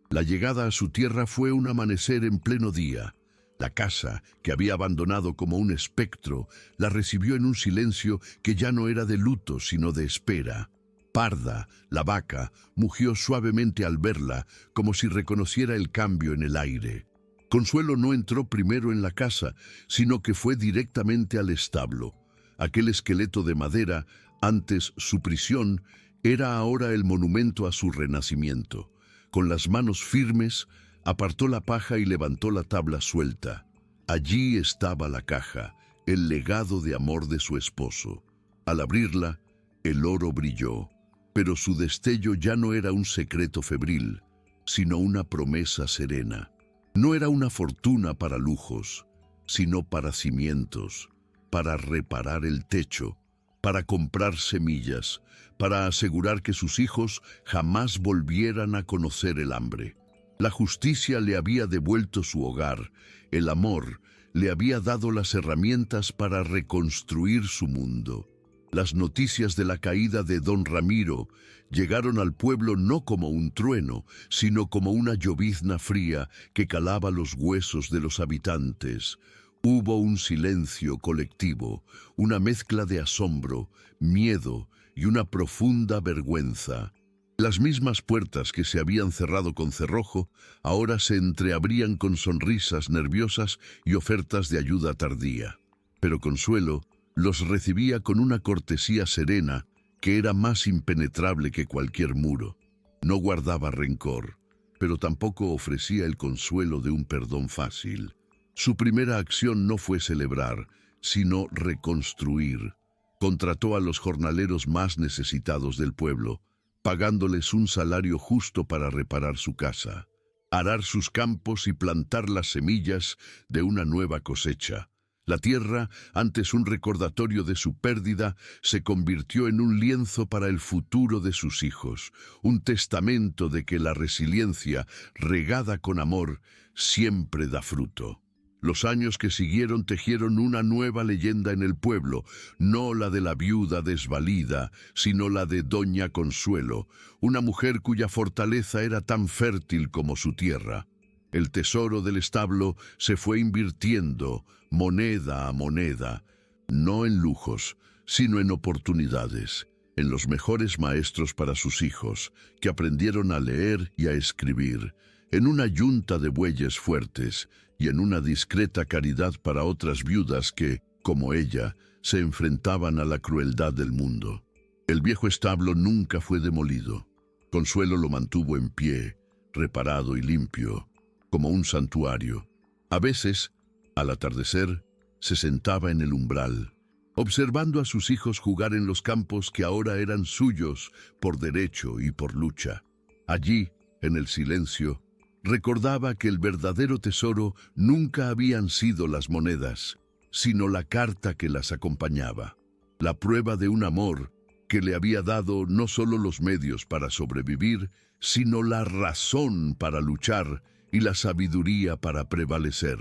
La llegada a su tierra fue un amanecer en pleno día. La casa, que había abandonado como un espectro, la recibió en un silencio que ya no era de luto, sino de espera. Parda, la vaca, mugió suavemente al verla, como si reconociera el cambio en el aire. Consuelo no entró primero en la casa, sino que fue directamente al establo. Aquel esqueleto de madera, antes su prisión, era ahora el monumento a su renacimiento. Con las manos firmes, apartó la paja y levantó la tabla suelta. Allí estaba la caja, el legado de amor de su esposo. Al abrirla, el oro brilló, pero su destello ya no era un secreto febril, sino una promesa serena. No era una fortuna para lujos, sino para cimientos, para reparar el techo, para comprar semillas, para asegurar que sus hijos jamás volvieran a conocer el hambre. La justicia le había devuelto su hogar, el amor le había dado las herramientas para reconstruir su mundo. Las noticias de la caída de don Ramiro llegaron al pueblo no como un trueno, sino como una llovizna fría que calaba los huesos de los habitantes. Hubo un silencio colectivo, una mezcla de asombro, miedo y una profunda vergüenza. Las mismas puertas que se habían cerrado con cerrojo ahora se entreabrían con sonrisas nerviosas y ofertas de ayuda tardía. Pero Consuelo los recibía con una cortesía serena que era más impenetrable que cualquier muro. No guardaba rencor, pero tampoco ofrecía el consuelo de un perdón fácil. Su primera acción no fue celebrar, sino reconstruir. Contrató a los jornaleros más necesitados del pueblo, pagándoles un salario justo para reparar su casa, arar sus campos y plantar las semillas de una nueva cosecha. La tierra, antes un recordatorio de su pérdida, se convirtió en un lienzo para el futuro de sus hijos, un testamento de que la resiliencia, regada con amor, siempre da fruto. Los años que siguieron tejieron una nueva leyenda en el pueblo, no la de la viuda desvalida, sino la de Doña Consuelo, una mujer cuya fortaleza era tan fértil como su tierra. El tesoro del establo se fue invirtiendo, moneda a moneda, no en lujos, sino en oportunidades, en los mejores maestros para sus hijos, que aprendieron a leer y a escribir, en una yunta de bueyes fuertes y en una discreta caridad para otras viudas que, como ella, se enfrentaban a la crueldad del mundo. El viejo establo nunca fue demolido. Consuelo lo mantuvo en pie, reparado y limpio, como un santuario. A veces, al atardecer, se sentaba en el umbral, observando a sus hijos jugar en los campos que ahora eran suyos por derecho y por lucha. Allí, en el silencio, recordaba que el verdadero tesoro nunca habían sido las monedas, sino la carta que las acompañaba, la prueba de un amor que le había dado no solo los medios para sobrevivir, sino la razón para luchar y la sabiduría para prevalecer.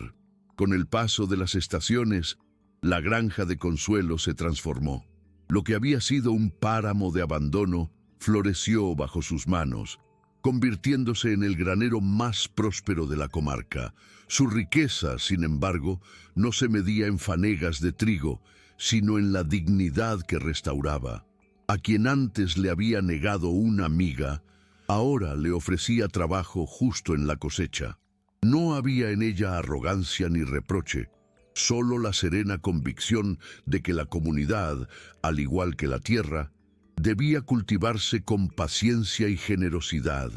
Con el paso de las estaciones, la granja de Consuelo se transformó. Lo que había sido un páramo de abandono floreció bajo sus manos, convirtiéndose en el granero más próspero de la comarca. Su riqueza, sin embargo, no se medía en fanegas de trigo, sino en la dignidad que restauraba. A quien antes le había negado una miga, ahora le ofrecía trabajo justo en la cosecha. No había en ella arrogancia ni reproche, solo la serena convicción de que la comunidad, al igual que la tierra, debía cultivarse con paciencia y generosidad.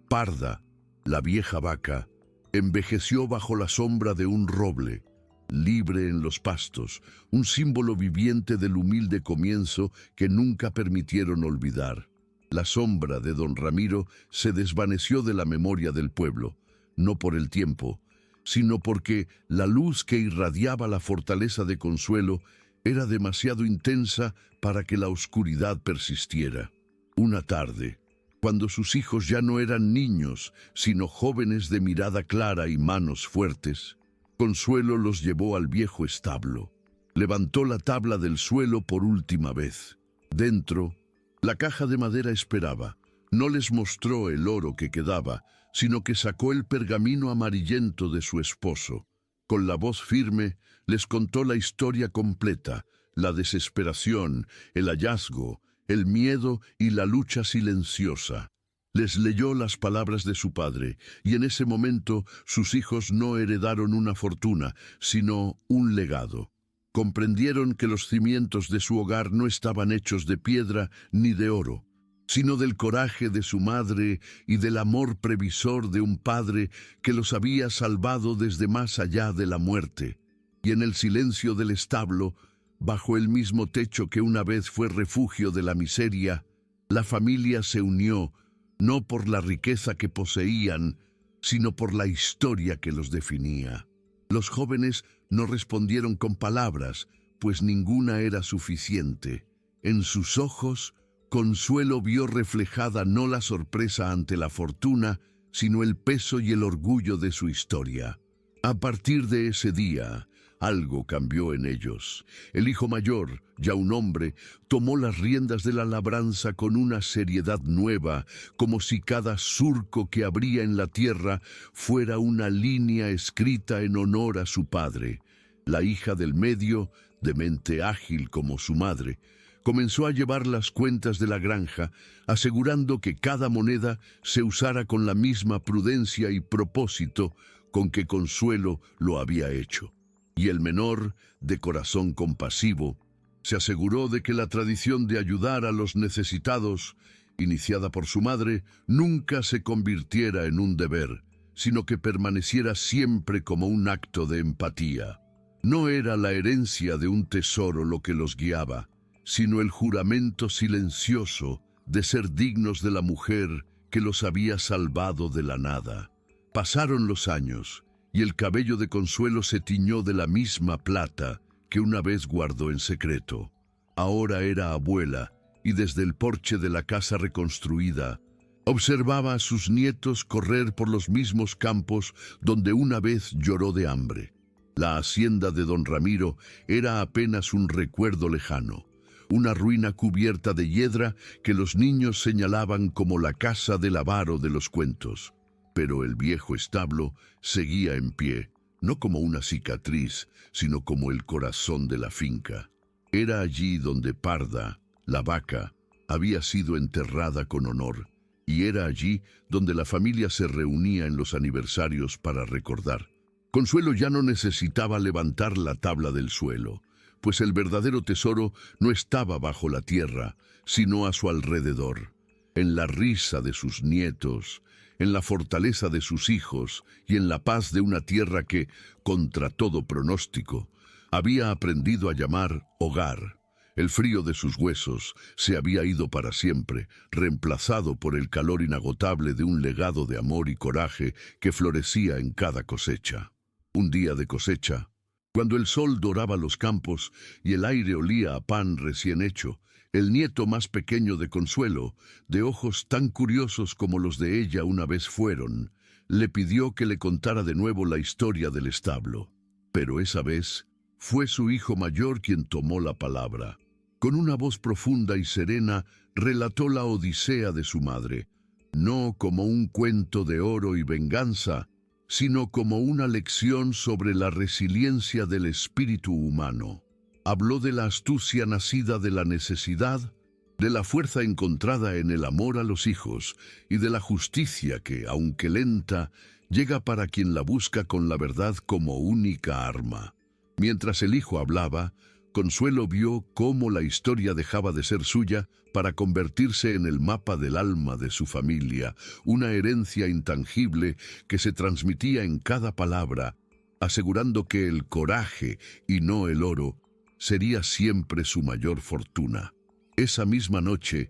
Parda, la vieja vaca, envejeció bajo la sombra de un roble, libre en los pastos, un símbolo viviente del humilde comienzo que nunca permitieron olvidar. La sombra de don Ramiro se desvaneció de la memoria del pueblo, no por el tiempo, sino porque la luz que irradiaba la fortaleza de Consuelo era demasiado intensa para que la oscuridad persistiera. Una tarde, cuando sus hijos ya no eran niños, sino jóvenes de mirada clara y manos fuertes, Consuelo los llevó al viejo establo. Levantó la tabla del suelo por última vez. Dentro, la caja de madera esperaba. No les mostró el oro que quedaba, sino que sacó el pergamino amarillento de su esposo. Con la voz firme, les contó la historia completa, la desesperación, el hallazgo, el miedo y la lucha silenciosa. Les leyó las palabras de su padre, y en ese momento sus hijos no heredaron una fortuna, sino un legado. Comprendieron que los cimientos de su hogar no estaban hechos de piedra ni de oro, sino del coraje de su madre y del amor previsor de un padre que los había salvado desde más allá de la muerte. Y en el silencio del establo, bajo el mismo techo que una vez fue refugio de la miseria, la familia se unió, no por la riqueza que poseían, sino por la historia que los definía. Los jóvenes no respondieron con palabras, pues ninguna era suficiente. En sus ojos, Consuelo vio reflejada no la sorpresa ante la fortuna, sino el peso y el orgullo de su historia. A partir de ese día, algo cambió en ellos. El hijo mayor, ya un hombre, tomó las riendas de la labranza con una seriedad nueva, como si cada surco que abría en la tierra fuera una línea escrita en honor a su padre. La hija del medio, de mente ágil como su madre, comenzó a llevar las cuentas de la granja, asegurando que cada moneda se usara con la misma prudencia y propósito con que Consuelo lo había hecho. Y el menor, de corazón compasivo, se aseguró de que la tradición de ayudar a los necesitados, iniciada por su madre, nunca se convirtiera en un deber, sino que permaneciera siempre como un acto de empatía. No era la herencia de un tesoro lo que los guiaba, sino el juramento silencioso de ser dignos de la mujer que los había salvado de la nada. Pasaron los años, y el cabello de Consuelo se tiñó de la misma plata que una vez guardó en secreto. Ahora era abuela, y desde el porche de la casa reconstruida, observaba a sus nietos correr por los mismos campos donde una vez lloró de hambre. La hacienda de don Ramiro era apenas un recuerdo lejano, una ruina cubierta de hiedra que los niños señalaban como la casa del avaro de los cuentos. Pero el viejo establo seguía en pie, no como una cicatriz, sino como el corazón de la finca. Era allí donde Parda, la vaca, había sido enterrada con honor, y era allí donde la familia se reunía en los aniversarios para recordar. Consuelo ya no necesitaba levantar la tabla del suelo, pues el verdadero tesoro no estaba bajo la tierra, sino a su alrededor, en la risa de sus nietos, en la fortaleza de sus hijos y en la paz de una tierra que, contra todo pronóstico, había aprendido a llamar hogar. El frío de sus huesos se había ido para siempre, reemplazado por el calor inagotable de un legado de amor y coraje que florecía en cada cosecha. Un día de cosecha, cuando el sol doraba los campos y el aire olía a pan recién hecho, el nieto más pequeño de Consuelo, de ojos tan curiosos como los de ella una vez fueron, le pidió que le contara de nuevo la historia del establo. Pero esa vez fue su hijo mayor quien tomó la palabra. Con una voz profunda y serena relató la odisea de su madre, no como un cuento de oro y venganza, sino como una lección sobre la resiliencia del espíritu humano. Habló de la astucia nacida de la necesidad, de la fuerza encontrada en el amor a los hijos y de la justicia que, aunque lenta, llega para quien la busca con la verdad como única arma. Mientras el hijo hablaba, Consuelo vio cómo la historia dejaba de ser suya para convertirse en el mapa del alma de su familia, una herencia intangible que se transmitía en cada palabra, asegurando que el coraje, y no el oro, sería siempre su mayor fortuna. Esa misma noche,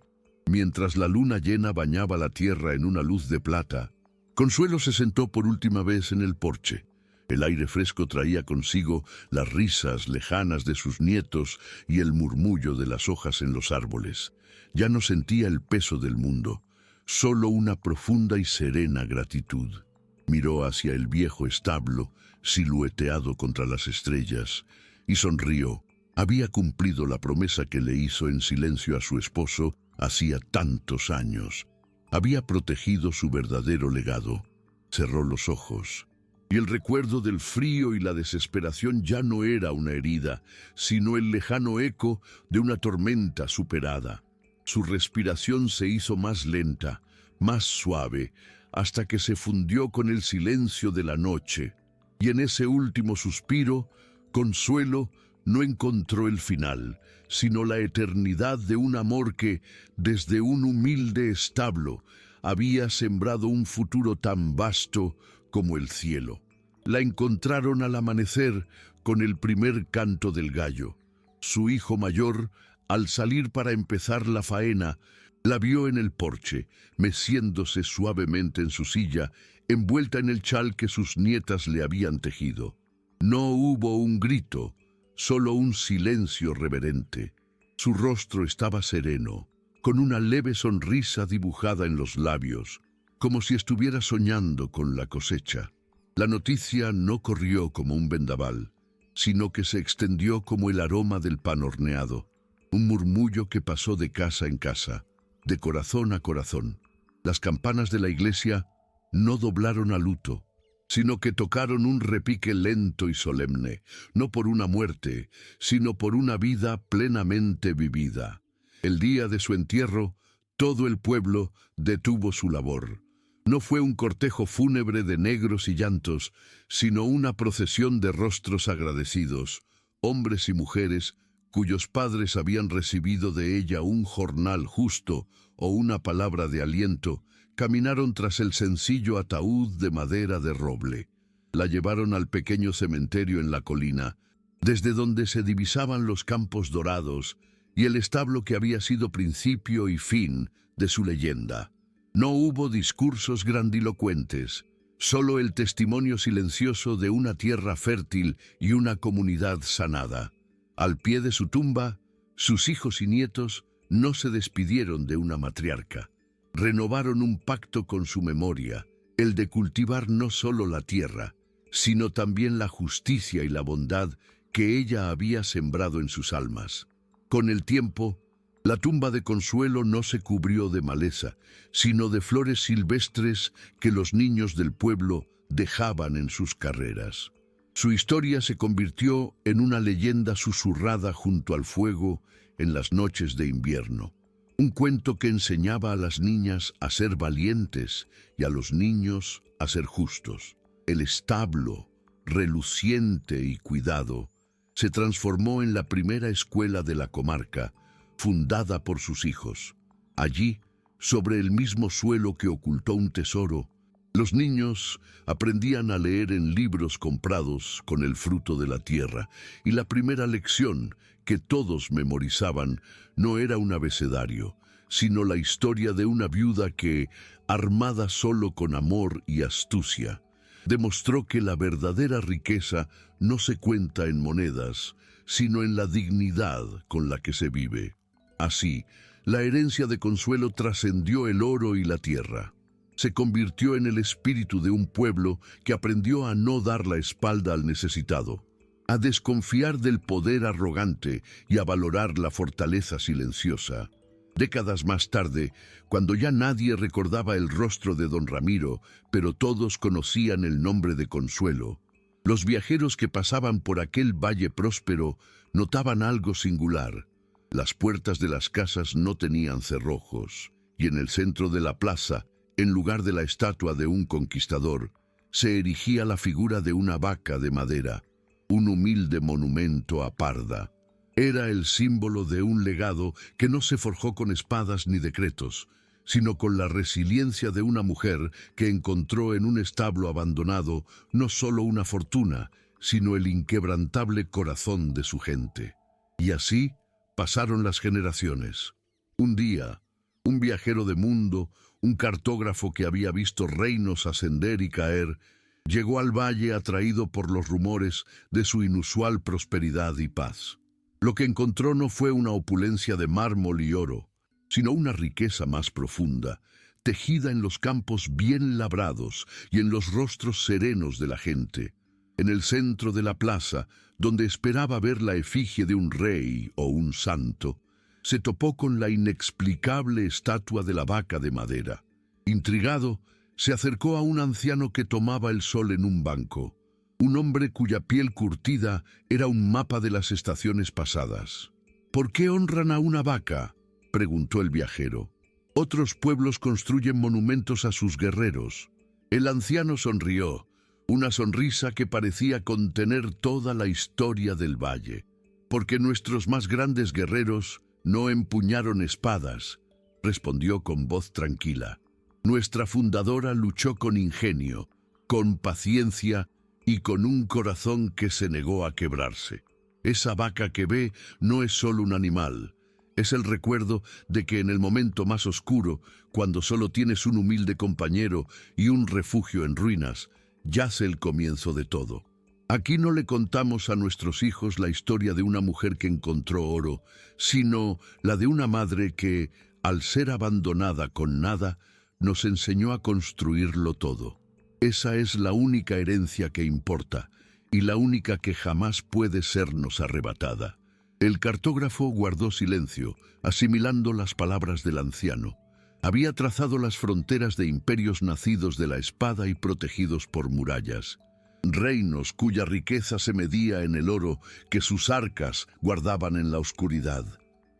mientras la luna llena bañaba la tierra en una luz de plata, Consuelo se sentó por última vez en el porche. El aire fresco traía consigo las risas lejanas de sus nietos y el murmullo de las hojas en los árboles. Ya no sentía el peso del mundo, solo una profunda y serena gratitud. Miró hacia el viejo establo, silueteado contra las estrellas, y sonrió. Había cumplido la promesa que le hizo en silencio a su esposo hacía tantos años. Había protegido su verdadero legado. Cerró los ojos, y el recuerdo del frío y la desesperación ya no era una herida, sino el lejano eco de una tormenta superada. Su respiración se hizo más lenta, más suave, hasta que se fundió con el silencio de la noche. Y en ese último suspiro, Consuelo no encontró el final, sino la eternidad de un amor que, desde un humilde establo, había sembrado un futuro tan vasto como el cielo. La encontraron al amanecer con el primer canto del gallo. Su hijo mayor, al salir para empezar la faena, la vio en el porche, meciéndose suavemente en su silla, envuelta en el chal que sus nietas le habían tejido. No hubo un grito, solo un silencio reverente. Su rostro estaba sereno, con una leve sonrisa dibujada en los labios, como si estuviera soñando con la cosecha. La noticia no corrió como un vendaval. sino que se extendió como el aroma del pan horneado, un murmullo que pasó de casa en casa, de corazón a corazón. Las campanas de la iglesia no doblaron a luto, sino que tocaron un repique lento y solemne, no por una muerte, sino por una vida plenamente vivida. El día de su entierro, todo el pueblo detuvo su labor. No fue un cortejo fúnebre de negros y llantos, sino una procesión de rostros agradecidos, hombres y mujeres cuyos padres habían recibido de ella un jornal justo o una palabra de aliento, caminaron tras el sencillo ataúd de madera de roble. La llevaron al pequeño cementerio en la colina, desde donde se divisaban los campos dorados y el establo que había sido principio y fin de su leyenda. No hubo discursos grandilocuentes, solo el testimonio silencioso de una tierra fértil y una comunidad sanada. Al pie de su tumba, sus hijos y nietos no se despidieron de una matriarca. Renovaron un pacto con su memoria, el de cultivar no solo la tierra, sino también la justicia y la bondad que ella había sembrado en sus almas. Con el tiempo, la tumba de Consuelo no se cubrió de maleza, sino de flores silvestres que los niños del pueblo dejaban en sus carreras. Su historia se convirtió en una leyenda susurrada junto al fuego en las noches de invierno. Un cuento que enseñaba a las niñas a ser valientes y a los niños a ser justos. El establo, reluciente y cuidado, se transformó en la primera escuela de la comarca, fundada por sus hijos. Allí, sobre el mismo suelo que ocultó un tesoro, los niños aprendían a leer en libros comprados con el fruto de la tierra, y la primera lección que todos memorizaban no era un abecedario, sino la historia de una viuda que, armada solo con amor y astucia, demostró que la verdadera riqueza no se cuenta en monedas, sino en la dignidad con la que se vive. Así, la herencia de Consuelo trascendió el oro y la tierra. Se convirtió en el espíritu de un pueblo que aprendió a no dar la espalda al necesitado, a desconfiar del poder arrogante y a valorar la fortaleza silenciosa. Décadas más tarde, cuando ya nadie recordaba el rostro de don Ramiro, pero todos conocían el nombre de Consuelo, los viajeros que pasaban por aquel valle próspero notaban algo singular. Las puertas de las casas no tenían cerrojos, y en el centro de la plaza, en lugar de la estatua de un conquistador, se erigía la figura de una vaca de madera, un humilde monumento a Parda. Era el símbolo de un legado que no se forjó con espadas ni decretos, sino con la resiliencia de una mujer que encontró en un establo abandonado no solo una fortuna, sino el inquebrantable corazón de su gente. Y así pasaron las generaciones. Un día, un viajero de mundo, un cartógrafo que había visto reinos ascender y caer, llegó al valle atraído por los rumores de su inusual prosperidad y paz. Lo que encontró no fue una opulencia de mármol y oro, sino una riqueza más profunda, tejida en los campos bien labrados y en los rostros serenos de la gente. En el centro de la plaza, donde esperaba ver la efigie de un rey o un santo, se topó con la inexplicable estatua de la vaca de madera. Intrigado, se acercó a un anciano que tomaba el sol en un banco, un hombre cuya piel curtida era un mapa de las estaciones pasadas. ¿Por qué honran a una vaca?, preguntó el viajero. Otros pueblos construyen monumentos a sus guerreros. El anciano sonrió, una sonrisa que parecía contener toda la historia del valle. Porque nuestros más grandes guerreros no empuñaron espadas, respondió con voz tranquila. Nuestra fundadora luchó con ingenio, con paciencia y con un corazón que se negó a quebrarse. Esa vaca que ve no es solo un animal, es el recuerdo de que en el momento más oscuro, cuando solo tienes un humilde compañero y un refugio en ruinas, yace el comienzo de todo. Aquí no le contamos a nuestros hijos la historia de una mujer que encontró oro, sino la de una madre que, al ser abandonada con nada, nos enseñó a construirlo todo. Esa es la única herencia que importa, y la única que jamás puede sernos arrebatada. El cartógrafo guardó silencio, asimilando las palabras del anciano. Había trazado las fronteras de imperios nacidos de la espada y protegidos por murallas. Reinos cuya riqueza se medía en el oro que sus arcas guardaban en la oscuridad.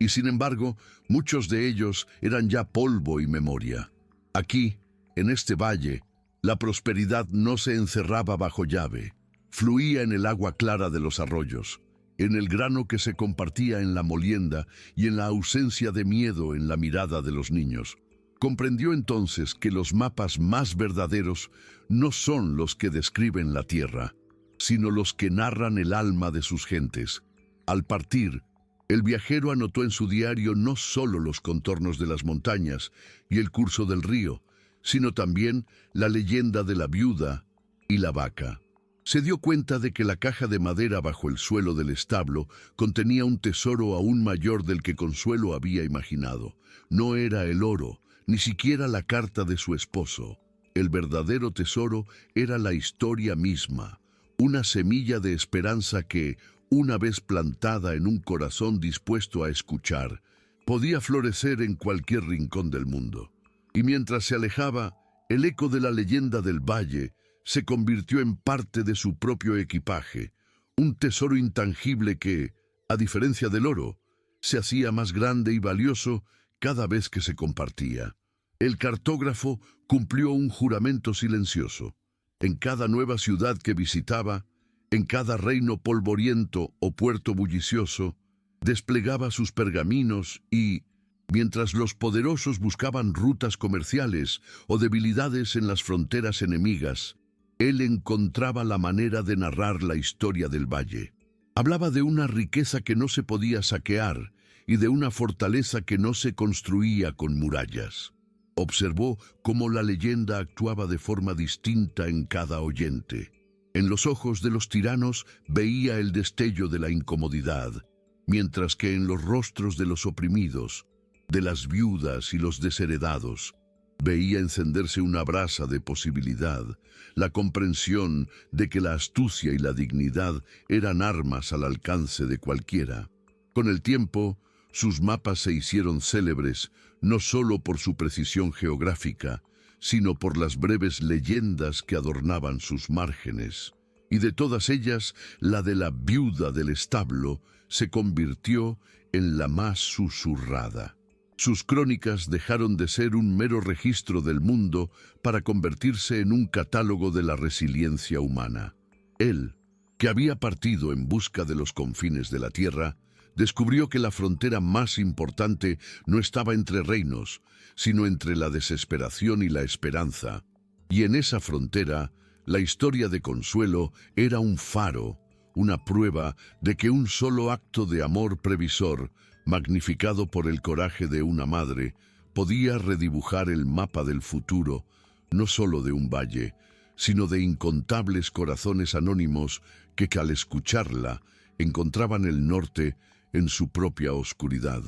Y sin embargo, muchos de ellos eran ya polvo y memoria. Aquí, en este valle, la prosperidad no se encerraba bajo llave. Fluía en el agua clara de los arroyos, en el grano que se compartía en la molienda y en la ausencia de miedo en la mirada de los niños. Comprendió entonces que los mapas más verdaderos no son los que describen la tierra, sino los que narran el alma de sus gentes. Al partir, el viajero anotó en su diario no solo los contornos de las montañas y el curso del río, sino también la leyenda de la viuda y la vaca. Se dio cuenta de que la caja de madera bajo el suelo del establo contenía un tesoro aún mayor del que Consuelo había imaginado. No era el oro, ni siquiera la carta de su esposo. El verdadero tesoro era la historia misma, una semilla de esperanza que, una vez plantada en un corazón dispuesto a escuchar, podía florecer en cualquier rincón del mundo. Y mientras se alejaba, el eco de la leyenda del valle se convirtió en parte de su propio equipaje, un tesoro intangible que, a diferencia del oro, se hacía más grande y valioso cada vez que se compartía. El cartógrafo cumplió un juramento silencioso. En cada nueva ciudad que visitaba, en cada reino polvoriento o puerto bullicioso, desplegaba sus pergaminos y, mientras los poderosos buscaban rutas comerciales o debilidades en las fronteras enemigas, él encontraba la manera de narrar la historia del valle. Hablaba de una riqueza que no se podía saquear y de una fortaleza que no se construía con murallas. Observó cómo la leyenda actuaba de forma distinta en cada oyente. En los ojos de los tiranos veía el destello de la incomodidad, mientras que en los rostros de los oprimidos, de las viudas y los desheredados, veía encenderse una brasa de posibilidad, la comprensión de que la astucia y la dignidad eran armas al alcance de cualquiera. Con el tiempo, sus mapas se hicieron célebres no solo por su precisión geográfica, sino por las breves leyendas que adornaban sus márgenes. Y de todas ellas, la de la viuda del establo se convirtió en la más susurrada. Sus crónicas dejaron de ser un mero registro del mundo para convertirse en un catálogo de la resiliencia humana. Él, que había partido en busca de los confines de la tierra, descubrió que la frontera más importante no estaba entre reinos, sino entre la desesperación y la esperanza. Y en esa frontera, la historia de Consuelo era un faro, una prueba de que un solo acto de amor previsor, magnificado por el coraje de una madre, podía redibujar el mapa del futuro, no solo de un valle, sino de incontables corazones anónimos que al escucharla encontraban el norte en su propia oscuridad.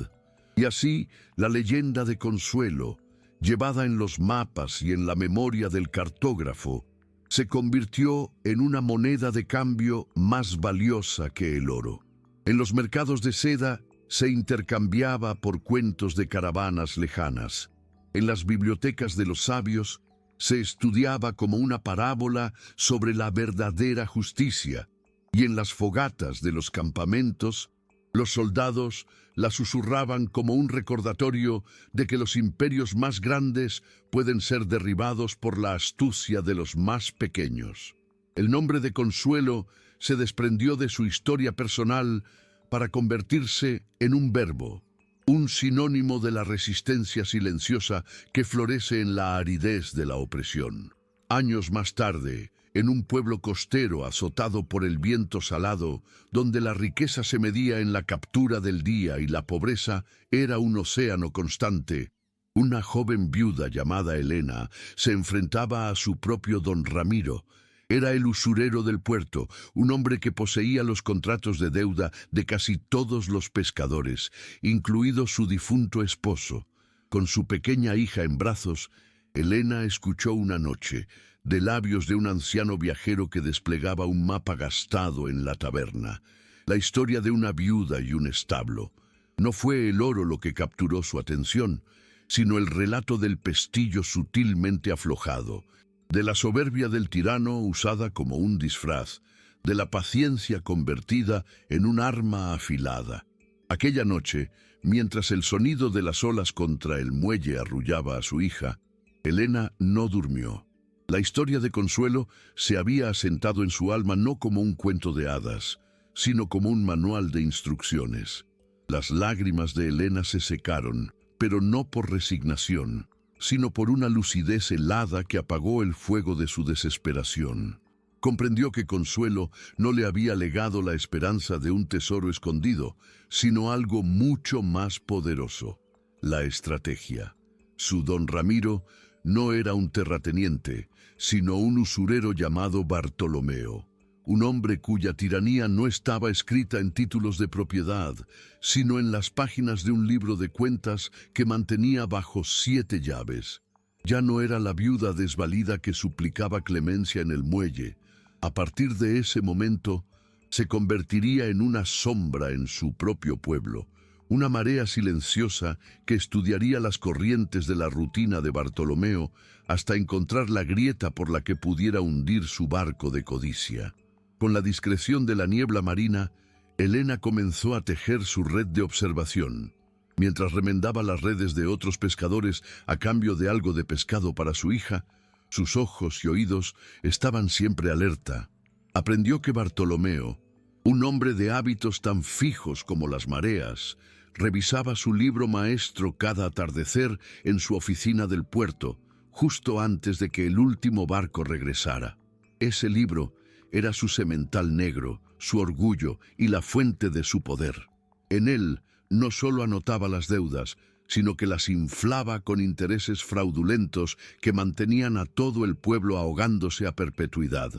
Y así, la leyenda de Consuelo, llevada en los mapas y en la memoria del cartógrafo, se convirtió en una moneda de cambio más valiosa que el oro. En los mercados de seda se intercambiaba por cuentos de caravanas lejanas. En las bibliotecas de los sabios se estudiaba como una parábola sobre la verdadera justicia, y en las fogatas de los campamentos los soldados la susurraban como un recordatorio de que los imperios más grandes pueden ser derribados por la astucia de los más pequeños. El nombre de Consuelo se desprendió de su historia personal para convertirse en un verbo, un sinónimo de la resistencia silenciosa que florece en la aridez de la opresión. Años más tarde, en un pueblo costero azotado por el viento salado, donde la riqueza se medía en la captura del día y la pobreza era un océano constante, una joven viuda llamada Elena se enfrentaba a su propio don Ramiro. Era el usurero del puerto, un hombre que poseía los contratos de deuda de casi todos los pescadores, incluido su difunto esposo. Con su pequeña hija en brazos, Elena escuchó una noche, de labios de un anciano viajero que desplegaba un mapa gastado en la taberna. La historia de una viuda y un establo. No fue el oro lo que capturó su atención, sino el relato del pestillo sutilmente aflojado, de la soberbia del tirano usada como un disfraz, de la paciencia convertida en un arma afilada. Aquella noche, mientras el sonido de las olas contra el muelle arrullaba a su hija, Elena no durmió. La historia de Consuelo se había asentado en su alma no como un cuento de hadas, sino como un manual de instrucciones. Las lágrimas de Elena se secaron, pero no por resignación, sino por una lucidez helada que apagó el fuego de su desesperación. Comprendió que Consuelo no le había legado la esperanza de un tesoro escondido, sino algo mucho más poderoso: la estrategia. Su don Ramiro no era un terrateniente, sino un usurero llamado Bartolomeo, un hombre cuya tiranía no estaba escrita en títulos de propiedad, sino en las páginas de un libro de cuentas que mantenía bajo 7 llaves. Ya no era la viuda desvalida que suplicaba clemencia en el muelle. A partir de ese momento, se convertiría en una sombra en su propio pueblo, una marea silenciosa que estudiaría las corrientes de la rutina de Bartolomeo hasta encontrar la grieta por la que pudiera hundir su barco de codicia. Con la discreción de la niebla marina, Elena comenzó a tejer su red de observación. Mientras remendaba las redes de otros pescadores a cambio de algo de pescado para su hija, sus ojos y oídos estaban siempre alerta. Aprendió que Bartolomeo, un hombre de hábitos tan fijos como las mareas, revisaba su libro maestro cada atardecer en su oficina del puerto, justo antes de que el último barco regresara. Ese libro era su semental negro, su orgullo y la fuente de su poder. En él no solo anotaba las deudas, sino que las inflaba con intereses fraudulentos que mantenían a todo el pueblo ahogándose a perpetuidad.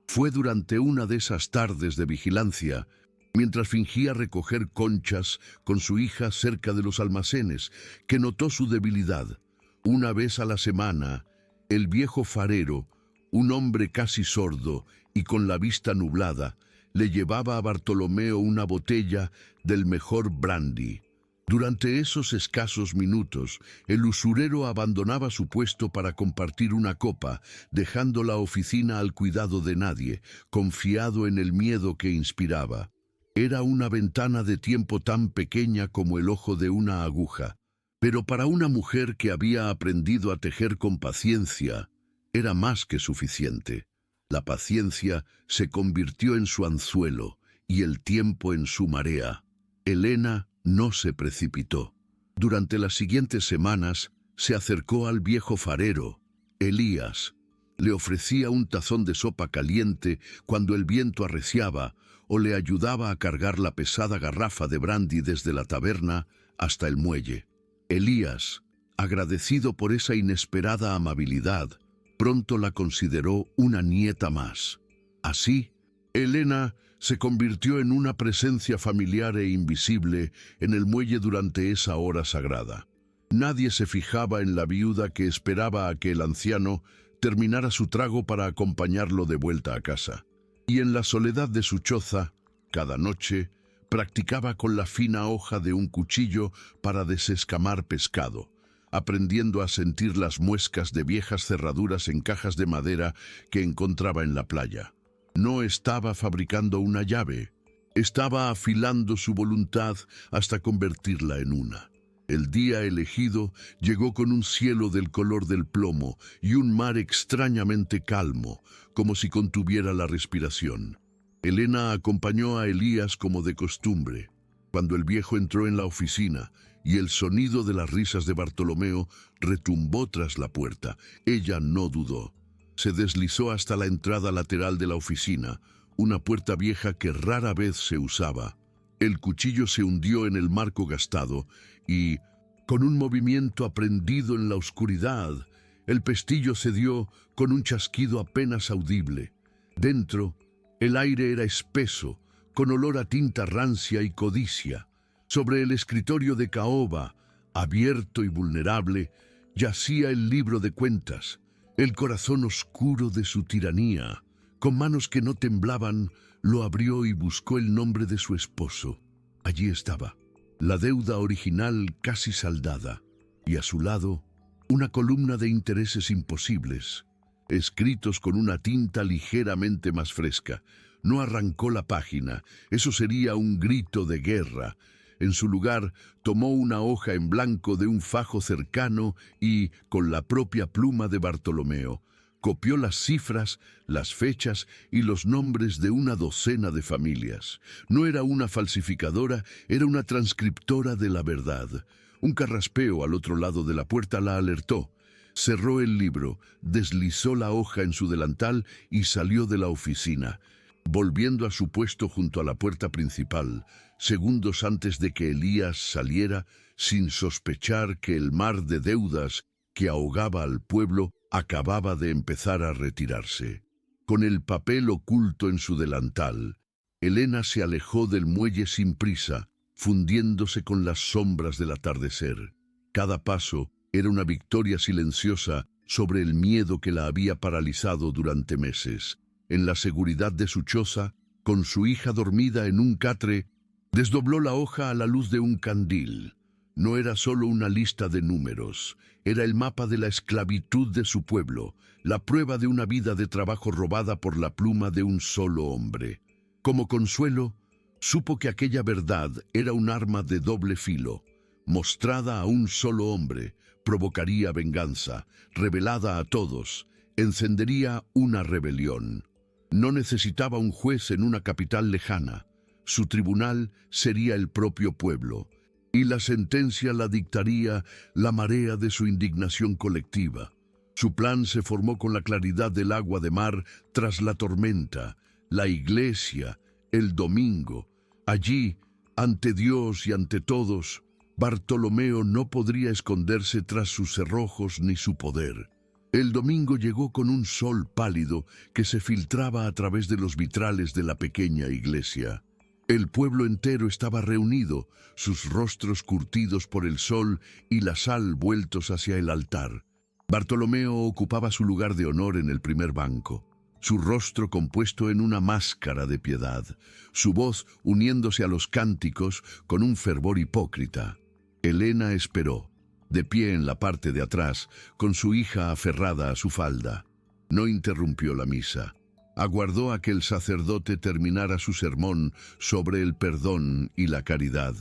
Fue durante una de esas tardes de vigilancia, mientras fingía recoger conchas con su hija cerca de los almacenes, que notó su debilidad. Una vez a la semana, el viejo farero, un hombre casi sordo y con la vista nublada, le llevaba a Bartolomeo una botella del mejor brandy. Durante esos escasos minutos, el usurero abandonaba su puesto para compartir una copa, dejando la oficina al cuidado de nadie, confiado en el miedo que inspiraba. Era una ventana de tiempo tan pequeña como el ojo de una aguja, pero para una mujer que había aprendido a tejer con paciencia, era más que suficiente. La paciencia se convirtió en su anzuelo y el tiempo en su marea. Elena no se precipitó. Durante las siguientes semanas se acercó al viejo farero, Elías. Le ofrecía un tazón de sopa caliente cuando el viento arreciaba o le ayudaba a cargar la pesada garrafa de brandy desde la taberna hasta el muelle. Elías, agradecido por esa inesperada amabilidad, pronto la consideró una nieta más. Así, Elena se convirtió en una presencia familiar e invisible en el muelle durante esa hora sagrada. Nadie se fijaba en la viuda que esperaba a que el anciano terminara su trago para acompañarlo de vuelta a casa. Y en la soledad de su choza, cada noche, practicaba con la fina hoja de un cuchillo para desescamar pescado, aprendiendo a sentir las muescas de viejas cerraduras en cajas de madera que encontraba en la playa. No estaba fabricando una llave, estaba afilando su voluntad hasta convertirla en una. El día elegido llegó con un cielo del color del plomo y un mar extrañamente calmo, como si contuviera la respiración. Elena acompañó a Elías como de costumbre. Cuando el viejo entró en la oficina y el sonido de las risas de Bartolomeo retumbó tras la puerta, ella no dudó. Se deslizó hasta la entrada lateral de la oficina, una puerta vieja que rara vez se usaba. El cuchillo se hundió en el marco gastado y, con un movimiento aprendido en la oscuridad, el pestillo cedió con un chasquido apenas audible. Dentro, el aire era espeso, con olor a tinta rancia y codicia. Sobre el escritorio de caoba, abierto y vulnerable, yacía el libro de cuentas, El corazón oscuro de su tiranía, con manos que no temblaban, lo abrió y buscó el nombre de su esposo. Allí estaba, la deuda original casi saldada, y a su lado, una columna de intereses imposibles, escritos con una tinta ligeramente más fresca. No arrancó la página, eso sería un grito de guerra. En su lugar, tomó una hoja en blanco de un fajo cercano y, con la propia pluma de Bartolomeo, copió las cifras, las fechas y los nombres de una docena de familias. No era una falsificadora, era una transcriptora de la verdad. Un carraspeo al otro lado de la puerta la alertó. Cerró el libro, deslizó la hoja en su delantal y salió de la oficina, volviendo a su puesto junto a la puerta principal, segundos antes de que Elías saliera, sin sospechar que el mar de deudas que ahogaba al pueblo acababa de empezar a retirarse. Con el papel oculto en su delantal, Elena se alejó del muelle sin prisa, fundiéndose con las sombras del atardecer. Cada paso era una victoria silenciosa sobre el miedo que la había paralizado durante meses. En la seguridad de su choza, con su hija dormida en un catre, desdobló la hoja a la luz de un candil. No era solo una lista de números, era el mapa de la esclavitud de su pueblo, la prueba de una vida de trabajo robada por la pluma de un solo hombre. Como consuelo, supo que aquella verdad era un arma de doble filo. Mostrada a un solo hombre, provocaría venganza, revelada a todos, encendería una rebelión. No necesitaba un juez en una capital lejana. Su tribunal sería el propio pueblo, y la sentencia la dictaría la marea de su indignación colectiva. Su plan se formó con la claridad del agua de mar tras la tormenta, la iglesia, el domingo. Allí, ante Dios y ante todos, Bartolomeo no podría esconderse tras sus cerrojos ni su poder. El domingo llegó con un sol pálido que se filtraba a través de los vitrales de la pequeña iglesia. El pueblo entero estaba reunido, sus rostros curtidos por el sol y la sal vueltos hacia el altar. Bartolomeo ocupaba su lugar de honor en el primer banco, su rostro compuesto en una máscara de piedad, su voz uniéndose a los cánticos con un fervor hipócrita. Elena esperó, de pie en la parte de atrás, con su hija aferrada a su falda. No interrumpió la misa. Aguardó a que el sacerdote terminara su sermón sobre el perdón y la caridad.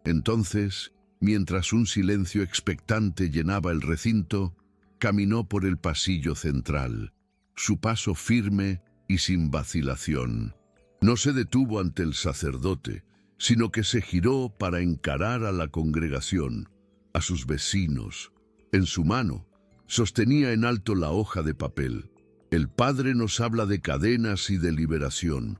Entonces, mientras un silencio expectante llenaba el recinto, caminó por el pasillo central, su paso firme y sin vacilación. No se detuvo ante el sacerdote, sino que se giró para encarar a la congregación, a sus vecinos. En su mano, sostenía en alto la hoja de papel. «El Padre nos habla de cadenas y de liberación»,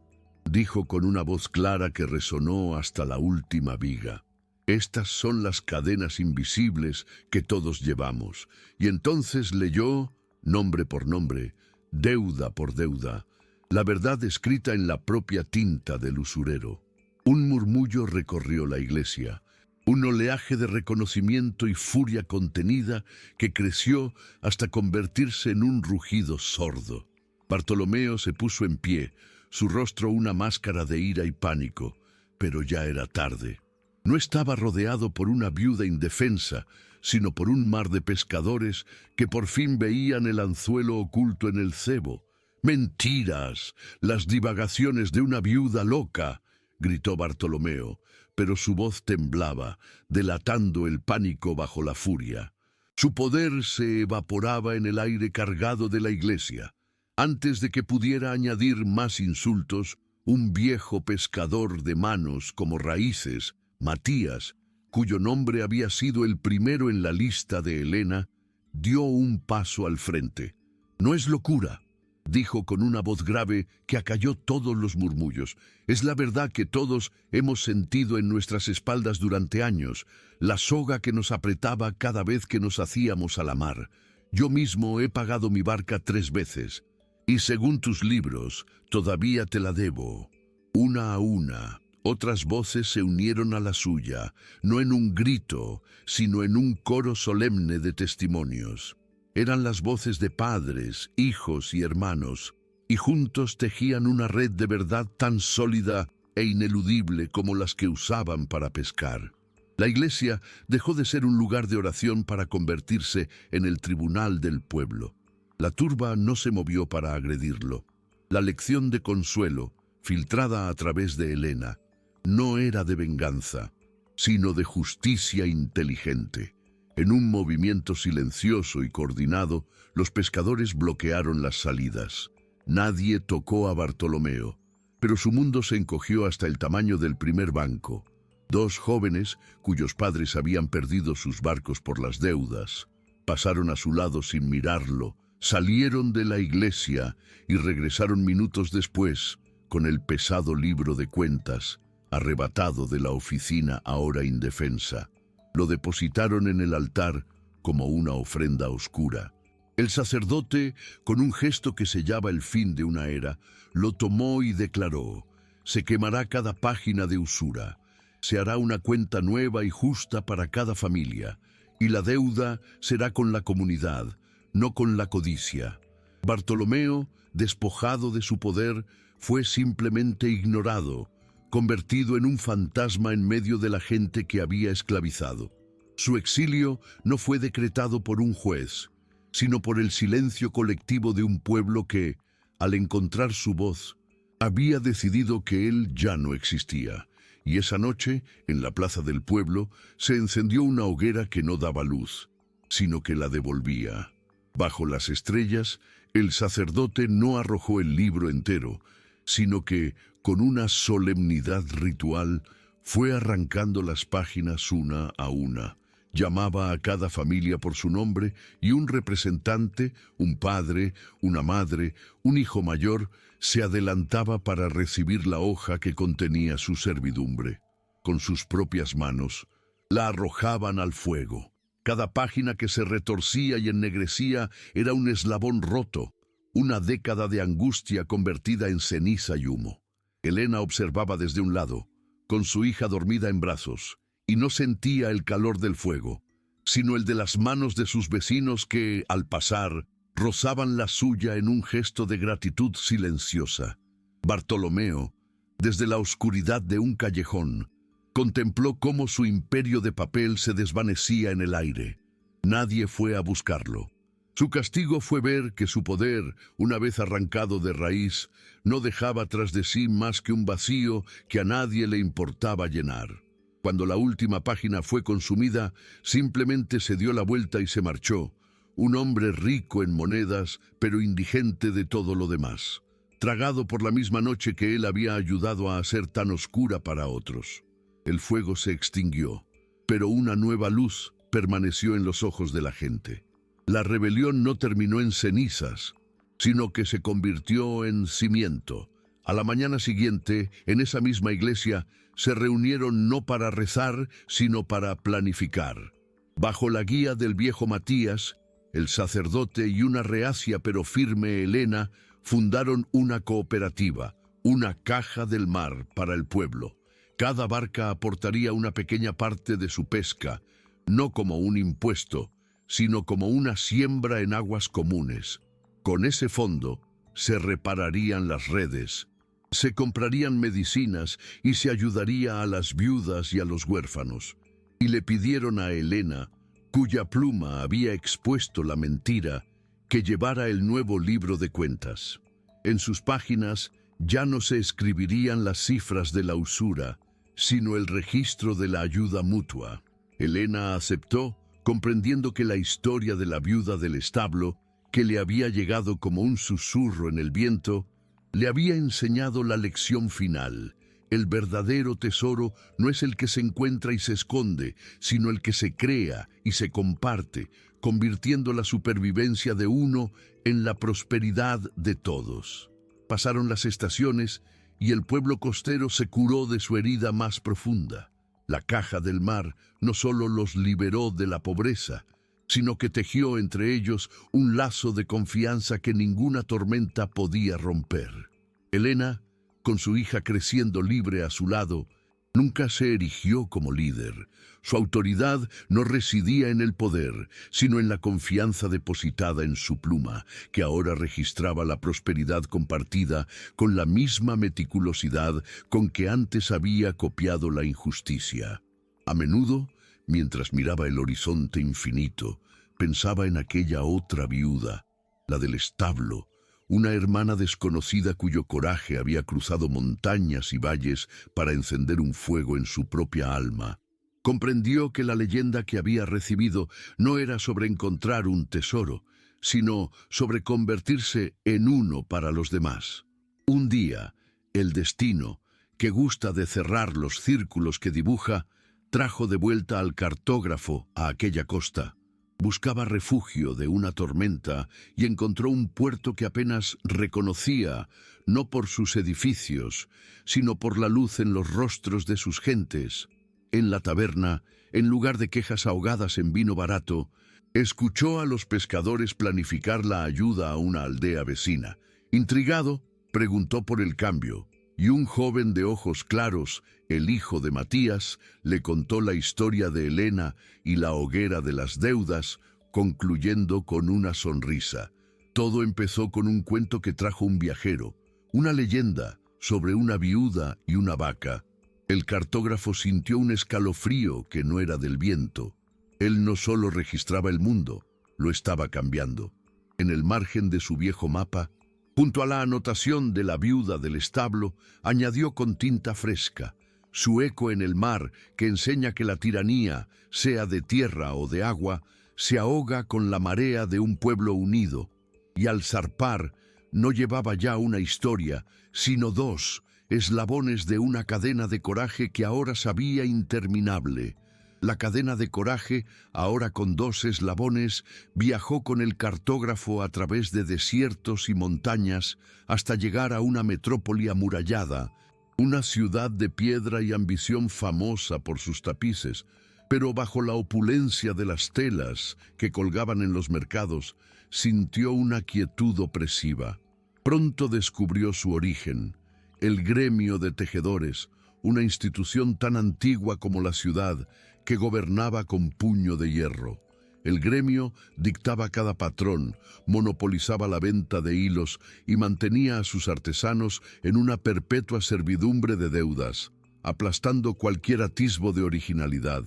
dijo con una voz clara que resonó hasta la última viga. «Estas son las cadenas invisibles que todos llevamos». Y entonces leyó, nombre por nombre, deuda por deuda, la verdad escrita en la propia tinta del usurero. Un murmullo recorrió la iglesia, un oleaje de reconocimiento y furia contenida que creció hasta convertirse en un rugido sordo. Bartolomeo se puso en pie, su rostro una máscara de ira y pánico, pero ya era tarde. No estaba rodeado por una viuda indefensa, sino por un mar de pescadores que por fin veían el anzuelo oculto en el cebo. «¡Mentiras! ¡Las divagaciones de una viuda loca!», gritó Bartolomeo, pero su voz temblaba, delatando el pánico bajo la furia. Su poder se evaporaba en el aire cargado de la iglesia. Antes de que pudiera añadir más insultos, un viejo pescador de manos como raíces, Matías, cuyo nombre había sido el primero en la lista de Elena, dio un paso al frente. «No es locura», dijo con una voz grave que acalló todos los murmullos. «Es la verdad que todos hemos sentido en nuestras espaldas durante años, la soga que nos apretaba cada vez que nos hacíamos a la mar. Yo mismo he pagado mi barca 3 veces, y según tus libros, todavía te la debo». Una a una, otras voces se unieron a la suya, no en un grito, sino en un coro solemne de testimonios. Eran las voces de padres, hijos y hermanos, y juntos tejían una red de verdad tan sólida e ineludible como las que usaban para pescar. La iglesia dejó de ser un lugar de oración para convertirse en el tribunal del pueblo. La turba no se movió para agredirlo. La lección de consuelo, filtrada a través de Helena, no era de venganza, sino de justicia inteligente. En un movimiento silencioso y coordinado, los pescadores bloquearon las salidas. Nadie tocó a Bartolomeo, pero su mundo se encogió hasta el tamaño del primer banco. Dos jóvenes, cuyos padres habían perdido sus barcos por las deudas, pasaron a su lado sin mirarlo, salieron de la iglesia y regresaron minutos después con el pesado libro de cuentas, arrebatado de la oficina ahora indefensa. Lo depositaron en el altar como una ofrenda oscura. El sacerdote, con un gesto que sellaba el fin de una era, lo tomó y declaró: se quemará cada página de usura, se hará una cuenta nueva y justa para cada familia, y la deuda será con la comunidad, no con la codicia. Bartolomeo, despojado de su poder, fue simplemente ignorado, convertido en un fantasma en medio de la gente que había esclavizado. Su exilio no fue decretado por un juez, sino por el silencio colectivo de un pueblo que, al encontrar su voz, había decidido que él ya no existía. Y esa noche, en la plaza del pueblo, se encendió una hoguera que no daba luz, sino que la devolvía. Bajo las estrellas, el sacerdote no arrojó el libro entero, sino que, con una solemnidad ritual, fue arrancando las páginas una a una. Llamaba a cada familia por su nombre y un representante, un padre, una madre, un hijo mayor, se adelantaba para recibir la hoja que contenía su servidumbre. Con sus propias manos, la arrojaban al fuego. Cada página que se retorcía y ennegrecía era un eslabón roto, una década de angustia convertida en ceniza y humo. Helena observaba desde un lado, con su hija dormida en brazos, y no sentía el calor del fuego, sino el de las manos de sus vecinos que, al pasar, rozaban la suya en un gesto de gratitud silenciosa. Bartolomeo, desde la oscuridad de un callejón, contempló cómo su imperio de papel se desvanecía en el aire. Nadie fue a buscarlo. Su castigo fue ver que su poder, una vez arrancado de raíz, no dejaba tras de sí más que un vacío que a nadie le importaba llenar. Cuando la última página fue consumida, simplemente se dio la vuelta y se marchó, un hombre rico en monedas, pero indigente de todo lo demás, tragado por la misma noche que él había ayudado a hacer tan oscura para otros. El fuego se extinguió, pero una nueva luz permaneció en los ojos de la gente. La rebelión no terminó en cenizas, sino que se convirtió en cimiento. A la mañana siguiente, en esa misma iglesia, se reunieron no para rezar, sino para planificar. Bajo la guía del viejo Matías, el sacerdote y una reacia pero firme Helena fundaron una cooperativa, una caja del mar para el pueblo. Cada barca aportaría una pequeña parte de su pesca, no como un impuesto, sino como una siembra en aguas comunes. Con ese fondo se repararían las redes, se comprarían medicinas y se ayudaría a las viudas y a los huérfanos. Y le pidieron a Helena, cuya pluma había expuesto la mentira, que llevara el nuevo libro de cuentas. En sus páginas ya no se escribirían las cifras de la usura, sino el registro de la ayuda mutua. Helena aceptó, comprendiendo que la historia de la viuda del establo, que le había llegado como un susurro en el viento, le había enseñado la lección final. El verdadero tesoro no es el que se encuentra y se esconde, sino el que se crea y se comparte, convirtiendo la supervivencia de uno en la prosperidad de todos. Pasaron las estaciones y el pueblo costero se curó de su herida más profunda. La caja del mar no solo los liberó de la pobreza, sino que tejió entre ellos un lazo de confianza que ninguna tormenta podía romper. Helena, con su hija creciendo libre a su lado, Nunca se erigió como líder. Su autoridad no residía en el poder, sino en la confianza depositada en su pluma, que ahora registraba la prosperidad compartida con la misma meticulosidad con que antes había copiado la injusticia. A menudo, mientras miraba el horizonte infinito, pensaba en aquella otra viuda, la del establo, una hermana desconocida cuyo coraje había cruzado montañas y valles para encender un fuego en su propia alma. Comprendió que la leyenda que había recibido no era sobre encontrar un tesoro, sino sobre convertirse en uno para los demás. Un día, el destino, que gusta de cerrar los círculos que dibuja, trajo de vuelta al cartógrafo a aquella costa. Buscaba refugio de una tormenta y encontró un puerto que apenas reconocía, no por sus edificios, sino por la luz en los rostros de sus gentes. En la taberna, en lugar de quejas ahogadas en vino barato, escuchó a los pescadores planificar la ayuda a una aldea vecina. Intrigado, preguntó por el cambio, y un joven de ojos claros, el hijo de Matías, le contó la historia de Helena y la hoguera de las deudas, concluyendo con una sonrisa. Todo empezó con un cuento que trajo un viajero, una leyenda sobre una viuda y una vaca. El cartógrafo sintió un escalofrío que no era del viento. Él no solo registraba el mundo, lo estaba cambiando. En el margen de su viejo mapa, junto a la anotación de la viuda del establo, añadió con tinta fresca: su eco en el mar, que enseña que la tiranía, sea de tierra o de agua, se ahoga con la marea de un pueblo unido. Y al zarpar, no llevaba ya una historia, sino dos eslabones de una cadena de coraje que ahora sabía interminable. La cadena de coraje, ahora con dos eslabones, viajó con el cartógrafo a través de desiertos y montañas hasta llegar a una metrópoli amurallada, una ciudad de piedra y ambición famosa por sus tapices, pero bajo la opulencia de las telas que colgaban en los mercados, sintió una quietud opresiva. Pronto descubrió su origen: el gremio de tejedores, una institución tan antigua como la ciudad, que gobernaba con puño de hierro. El gremio dictaba cada patrón, monopolizaba la venta de hilos y mantenía a sus artesanos en una perpetua servidumbre de deudas, aplastando cualquier atisbo de originalidad.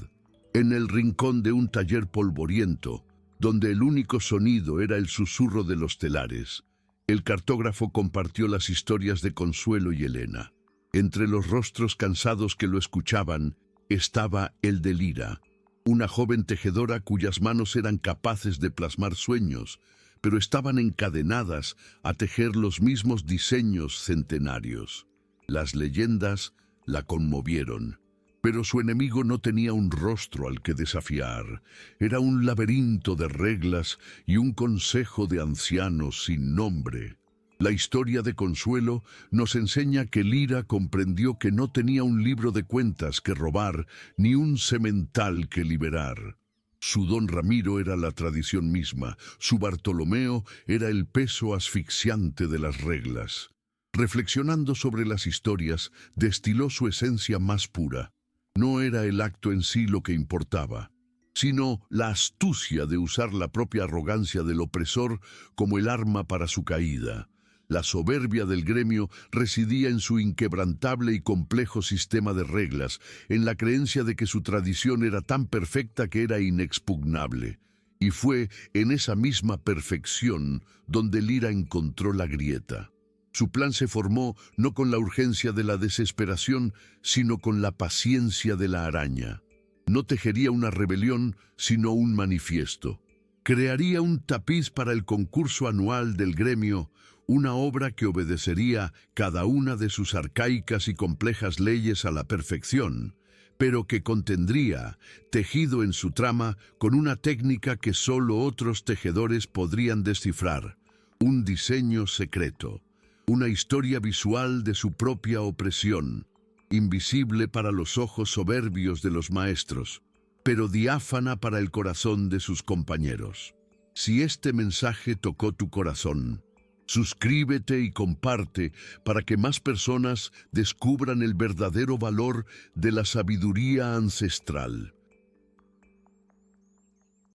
En el rincón de un taller polvoriento, donde el único sonido era el susurro de los telares, el cartógrafo compartió las historias de Consuelo y Helena. Entre los rostros cansados que lo escuchaban estaba el de Lira, una joven tejedora cuyas manos eran capaces de plasmar sueños, pero estaban encadenadas a tejer los mismos diseños centenarios. Las leyendas la conmovieron, pero su enemigo no tenía un rostro al que desafiar. Era un laberinto de reglas y un consejo de ancianos sin nombre. La historia de Consuelo nos enseña que Lira comprendió que no tenía un libro de cuentas que robar ni un semental que liberar. Su don Ramiro era la tradición misma, su Bartolomeo era el peso asfixiante de las reglas. Reflexionando sobre las historias, destiló su esencia más pura. No era el acto en sí lo que importaba, sino la astucia de usar la propia arrogancia del opresor como el arma para su caída. La soberbia del gremio residía en su inquebrantable y complejo sistema de reglas, en la creencia de que su tradición era tan perfecta que era inexpugnable. Y fue en esa misma perfección donde Lira encontró la grieta. Su plan se formó no con la urgencia de la desesperación, sino con la paciencia de la araña. No tejería una rebelión, sino un manifiesto. Crearía un tapiz para el concurso anual del gremio, una obra que obedecería cada una de sus arcaicas y complejas leyes a la perfección, pero que contendría, tejido en su trama, con una técnica que solo otros tejedores podrían descifrar: un diseño secreto, una historia visual de su propia opresión, invisible para los ojos soberbios de los maestros, pero diáfana para el corazón de sus compañeros. Si este mensaje tocó tu corazón, Suscríbete y comparte para que más personas descubran el verdadero valor de la sabiduría ancestral.